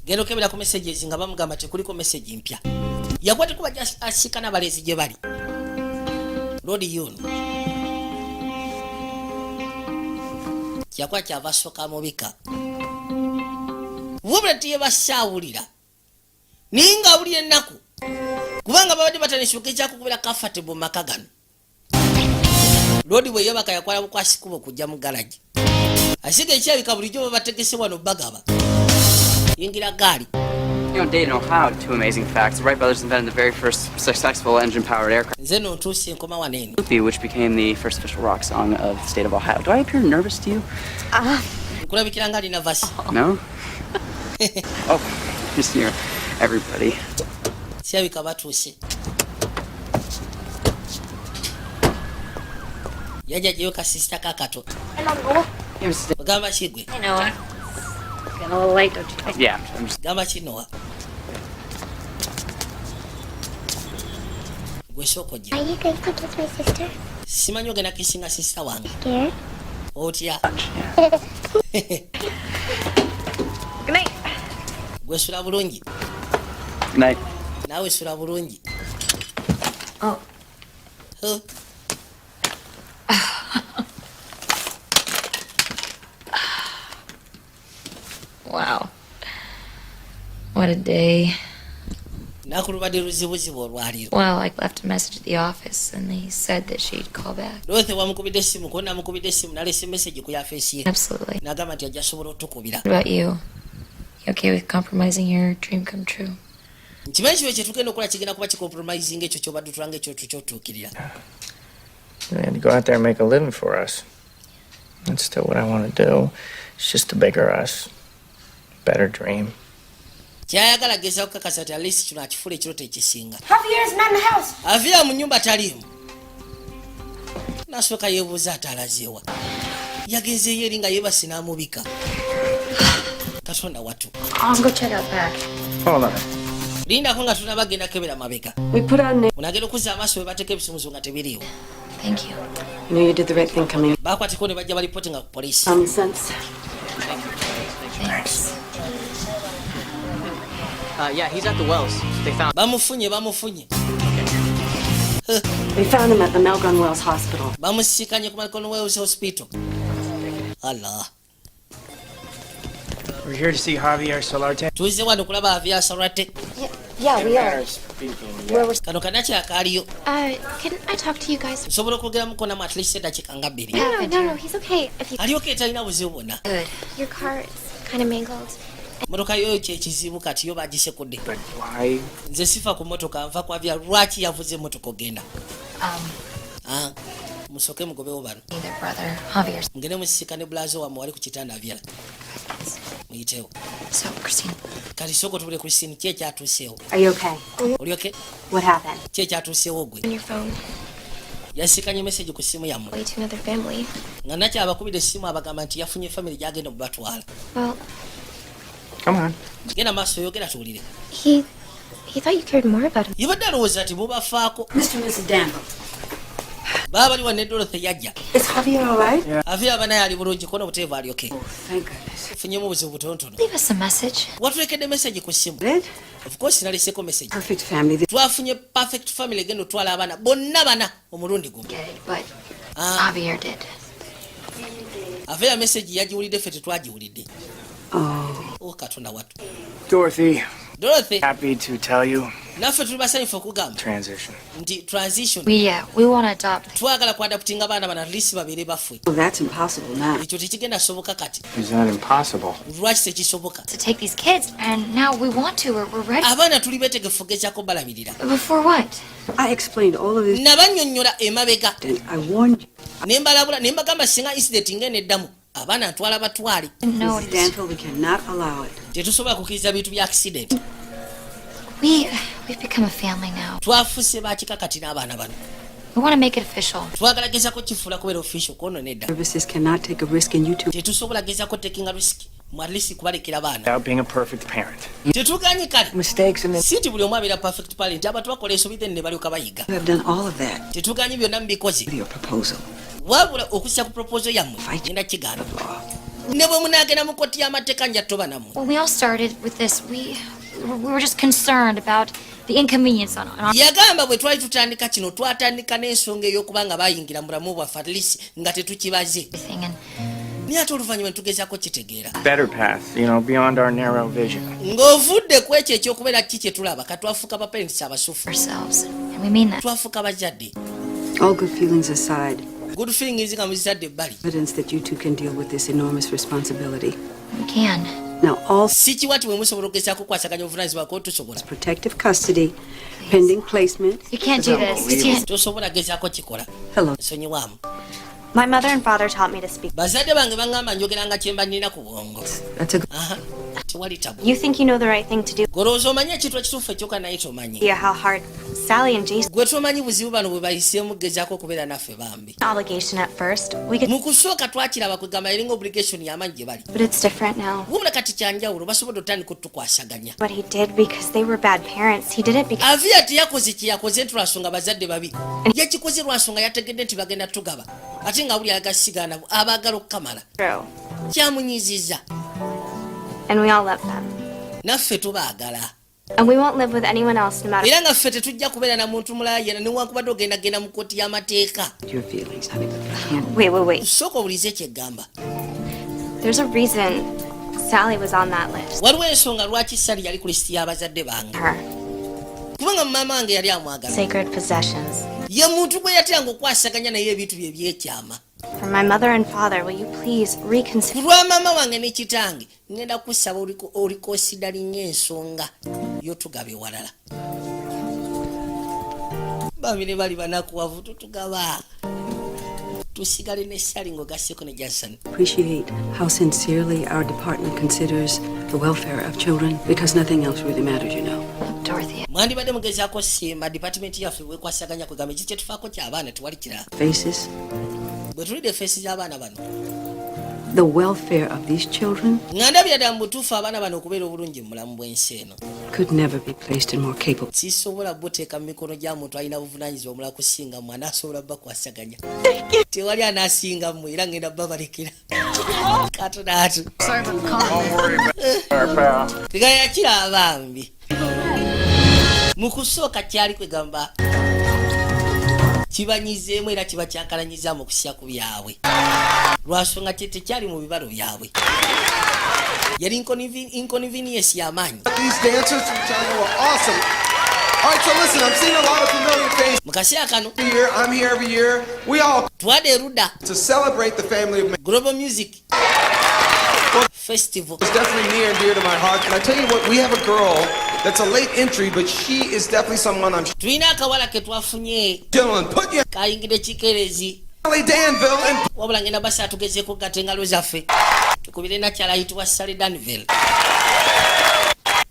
Genda okebera ku messages nga bamugamba tekuliko message mpya. Yakwate kuba asikana abalezi gye bali. Rodi yuno kyakwa kyava soka mubika wabula teyebasaawulira naye nga awulira ennaku kubanga babadde batanisuuka ekyakukubira comfortable maka gano. Rodi bwe yebaka yakwala bukwasikuba okujja mu garagi asiga ekyabika bulijjo babategese wano bagaba yingira gaali. You know, Dade and Ohio, two amazing facts. The Wright brothers invented the very first successful engine-powered aircraft, which became the first official rock song of the state of Ohio. Do I appear nervous to you? No? Oh, just near everybody. Yaja jiweka sister kakato. Hello. Gamba chigwe. Hey, Noah. Getting a little late, don't you think? Yeah, I'm just... Gamba chinoa. Gwe soko je. Are you going to kiss my sister? Simanyi ogenda kissinga sister wange. Scared? Otya. Good night. Gwe sula bulungi. Good night. Nawe sula bulungi. Oh. Huh? Wow. What a day. Well, I left a message at the office and they said that she'd call back. Absolutely. What about you? You okay with compromising your dream come true? I had to go out there and make a living for us. That's still what I want to do. It's just a bigger us. Better dream. Javier's not in the house. Avia mu nyumba talimu. Nasooka yeebuuza atalazeewa. Yagenze yeri nga yeebase n'amubika. Katonda wattu. I'll go check out back. Hold on. Lindako nga tunaba genda kebera mabega. We put on it. Munagenda okuzza amaaso we bateeka ebisumuzo nga tebiriiwo. Thank you. You know you did the right thing coming. Bakwateko ne bajja balipotinga ku poliisi. Common sense. Thanks. Yeah, he's at the wells. They found... Bamufunye. We found him at the Melbourne Wells Hospital. Bamusikanye ku Melbourne Wells Hospital. Allah. We're here to see Javier Solarte. Tuize wano kulaba Javier Solarte. Yeah, we are. Kano kanaki akaaliyo. Can I talk to you guys? Nsobola okwogera mukona mu at least eddakiika nga bbiri. No, he's okay. If you... Ali okay, talina buzibu bwonna. Good. Your car is kind of mangled. Motoka yo kyekizibu kati yo bagisekudde. But why? Nze sifa ku motoka nva kwa vya lwaki yavuze motoka ogenda. Musoke mugobewo bano. Either brother, Javier. Ngene musika ne blazo wa mwali ku kitanda avyala. Muyitewo. So, Christine. Kali soko tubule Christine kye kyatuseewo. Are you okay? Oli okay? What happened? Kye kyatuseewo gwe. On your phone. Yasikanye message ku simu yammwe. Way to another family. Nga nakyo abakubidde essimu abagamba nti yafunye family gyagenda okubatwala. Well... Come on. Genda maaso yogera tuwulire. He thought you cared more about him. Yabadde alowooza nti mubafaako. Mr. and Mrs. Danville. Baba bali wa ne Dorothy yajja. Is Javier all right? Yeah. Javier aba naye ali bulungi kona buteevu ali okay. Oh, thank goodness. Funyemu obuzibu butonotono. Leave us a message. Watulekedde message ku simu. Red? Of course naleseko message. Perfect family. Twafunye perfect family egenda otwala abaana bonna bana omulundi gumu. Get it, but Javier did. Javier message yagiwulidde ffe tetwagiwulidde. Oh, Katonda wattu. Dorothy. Dorothy. Happy to tell you. Naffe tuli basanyufu okugamba. Transition. Nti transition. We want to adopt. Twagala kuadaptinga abaana bana at least babeere baffe. well, that's impossible now. Ekyo tekigenda soboka kati. Is that impossible? Lwaki tekisoboka? To take these kids, and now we want to. We're ready. Abaana tuli beetegefu gezaako balabirira. Before what? I explained all of this Nabannyonnyola emabega. and I warned you. Ne mbalabula ne mbagamba singa incident ng'eno eddamu abaana atwala batwali. Mrs. Danville, we cannot allow it. Tetusobola kukkiriza bintu bya accident. We've become a family now. Twafuse bakika kati n'abaana bano. We want to make it official. Twagala gezako kifuula kubeera official kono nedda. Services cannot take a risk in you two. Tetusobola gezako taking a risk. Mu at least kubalekera baana. Without being a perfect parent. Tetuganye kale. Mistakes and then... Si ti buli omu abeera perfect parent. Abantu bakola ensobi then ne balyoka bayiga. You have done all of that. Tetuganye byonna mubikoze. Your proposal. Wabula okussa ku proposal yammwe ngenda kigaana. Ne bwe munaagenda mu kkooti y'amateeka nja toba nammwe. When we all started with this, we were just concerned about the inconvenience on our... Yagamba bwe twali tutandika kino twatandika n'ensonga ey'okuba nga bayingira mu bulamu bwaffe at least nga tetukibaze. Naye ate oluvannyuma ne tugezaako kitegeera. Better path, beyond our narrow vision. Ng'ovudde ku ekyo eky'okubeera kiki kye tulaba ka twafuuka baparents abasufu. Twafuuka bazadde. All good feelings aside. Good feelings nga muzadde ebbali. Evidence that you two can deal with this enormous responsibility. We can. Now all si kiwati bwe musobola okugezaako kukwasaganya obuvunaanyizibwa ko tusobola. Protective custody, pending placement. You can't do this. You can't. Tosobola gezaako kikola. Hello. Sonyiwaamu. My mother and father taught me to speak. Bazadde bange bangamba njogeranga kyemba nnina ku bwongo. Tewali tabu. You think you know the right thing to do. Golowooza omanyi ekintu ekituufu ekyoka naye tomanyi. Yeah, how hard Sally and Jason. Gwe tomanyi buzibu bano bwe bayiseemu gezaako okubeera naffe bambi. Obligation at first. We could. Mu kusooka twakiraba kwegamba eringa obligation y'amaanyi gye bali. But it's different now. Wabula kati kyanjawulo basobodde otandika otukwasaganya. What he did because they were bad parents. He did it because. Avia teyakoze kye yakoze nti lwasonga bazadde babi. Yakikoze lwasonga yategedde nti bagenda tugaba. Ate nga buli agasigana abaagala okukamala. True. Kyamunyiziza. And we all love them. Naffe tubaagala. And we won't live with anyone else no matter. Era nga ffe tetujja kubeera na muntu mulala yena newankubadde ogendagenda mu kkooti y'amateeka. Your feelings, honey, but you can't. Wait. Sooka owulize ekyegamba. There's a reason Sally was on that list. Waliwo ensonga lwaki Sally yali ku lisiti y'abazadde bange. Kubanga maama wange yali amwagala. Sacred possessions. Ye muntu gwe yatyanga okwasaganya naye ebintu bye ebyekyama. For my mother and father, will you please reconsider? Kulwa maama wange ne kitange ngenda kusaba olikosidali ensonga yotugabe walala. Babiri bali banakuwavu tutugaba. Tusigale ne Sally ng'ogasseko ne Jason. Appreciate how sincerely our department considers the welfare of children because nothing else really matters, Dorothy. Mwandibadde mugezaako siima department yaffe bwekwasaganya kwegamba kiki kyetufaako ky'abaana tewali kirala. Faces. Bwe tulidde feesi z'abaana bano. The welfare of these children nga ndabira ddala mu butuufu abaana bano okubeera obulungi mu bulamu bw'ensi eno. Could never be placed in more capable. Sisobola buteeka mu mikono gya muntu alina buvunaanyizibwa omulala kusinga mmwe anaasobola bakwasaganya. Tewali anaasinga mmwe era ngenda babalekera. Katonda atu. Tegayakira abambi. Mu kusooka kyali kwegamba kibanyizeemu era kiba kyankalanyizaamu okusya ku byabwe. Lwasonga kye tekyali mu bibalo byabwe. Yali inconvenience y'amaanyi. These dancers from China were awesome. All right, so listen, I'm seeing a lot of familiar faces. Mu kaseera kano. I'm here every year. We all twadde erudda to celebrate the family of Global Music Festival. It's definitely near and dear to my heart. And I tell you what, we have a girl that's a late entry, but she is definitely someone I'm. Tulina akawala ke twafunye. Gentlemen, put your. Kayingide kikerezi. Sally Danville and. Wabula ngenda basa tugezeeko gatta engalo zaffe. Tukubire nakyala ayitibwa Sally Danville.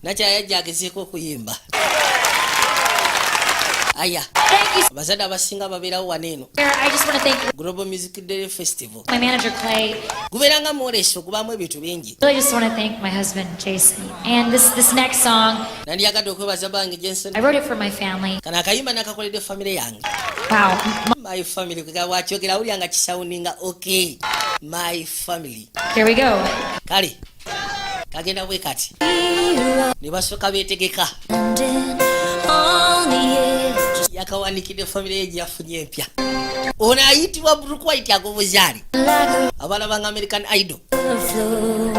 Nakyala yajja agezeeko okuyimba. Aya. Abazadde abasinga babeerawo wano eno. I just want to thank Global Music Day Festival. my manager Clay. Gubeeranga mwoleso gubaamu ebintu bingi. I just want to thank my husband Jason. And this next song, Nandiyagadde okwebaza bange Jensen. I wrote it for my family. Kano akayimba nakakoledde family yange. Wow. My family kwega wakyogera awulira nga kisawuninga okay. My family. Here we go. Kale. Kagenda bwe kati. Ne basooka beetegeka. Yakawandikidde family ye gyafunye empya. Ono ayitibwa Brooke White agobuzaali. Abalabanga American Idol.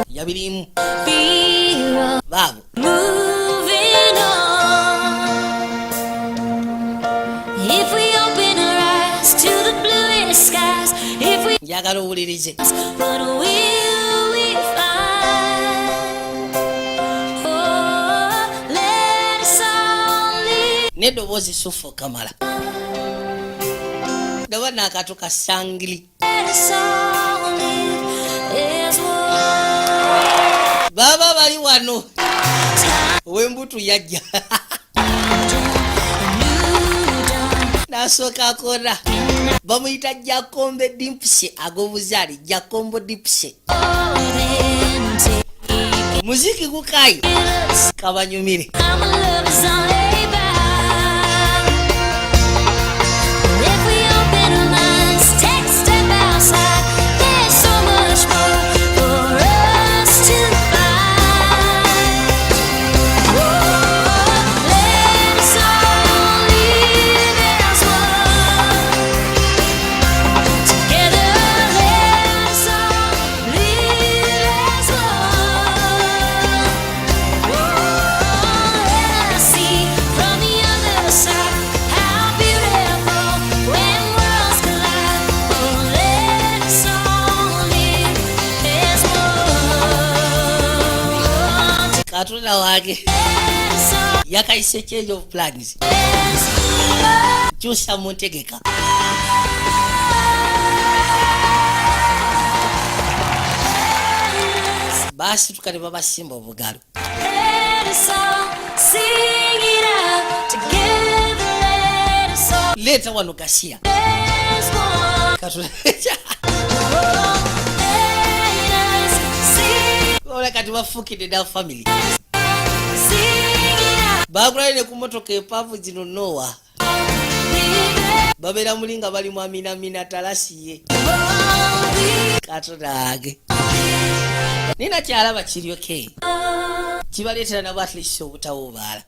Yabirimu. Baabo. Njagala owulirize. N'eddoboozi Sufo Kamala. Ndaba n'akato ka sangili. wano wembutu yajja nasooka akona bamuyita Jakombe Dimpshe ag'obuzaale Jakombo Dimpshe muziki gukayi kabanyumire katonda wange yakayise change of plans kyusa mu ntegeka basi tukale babasimba obugalo leta wano Gasiya katonda ola kati bafukidde da family bagulaire ku motoka empavu zino Nowa babeera mulinga bali mu Amina talasiye katonda age nina kyalaba kiryoke kibaleetera nabo at least obutawobaala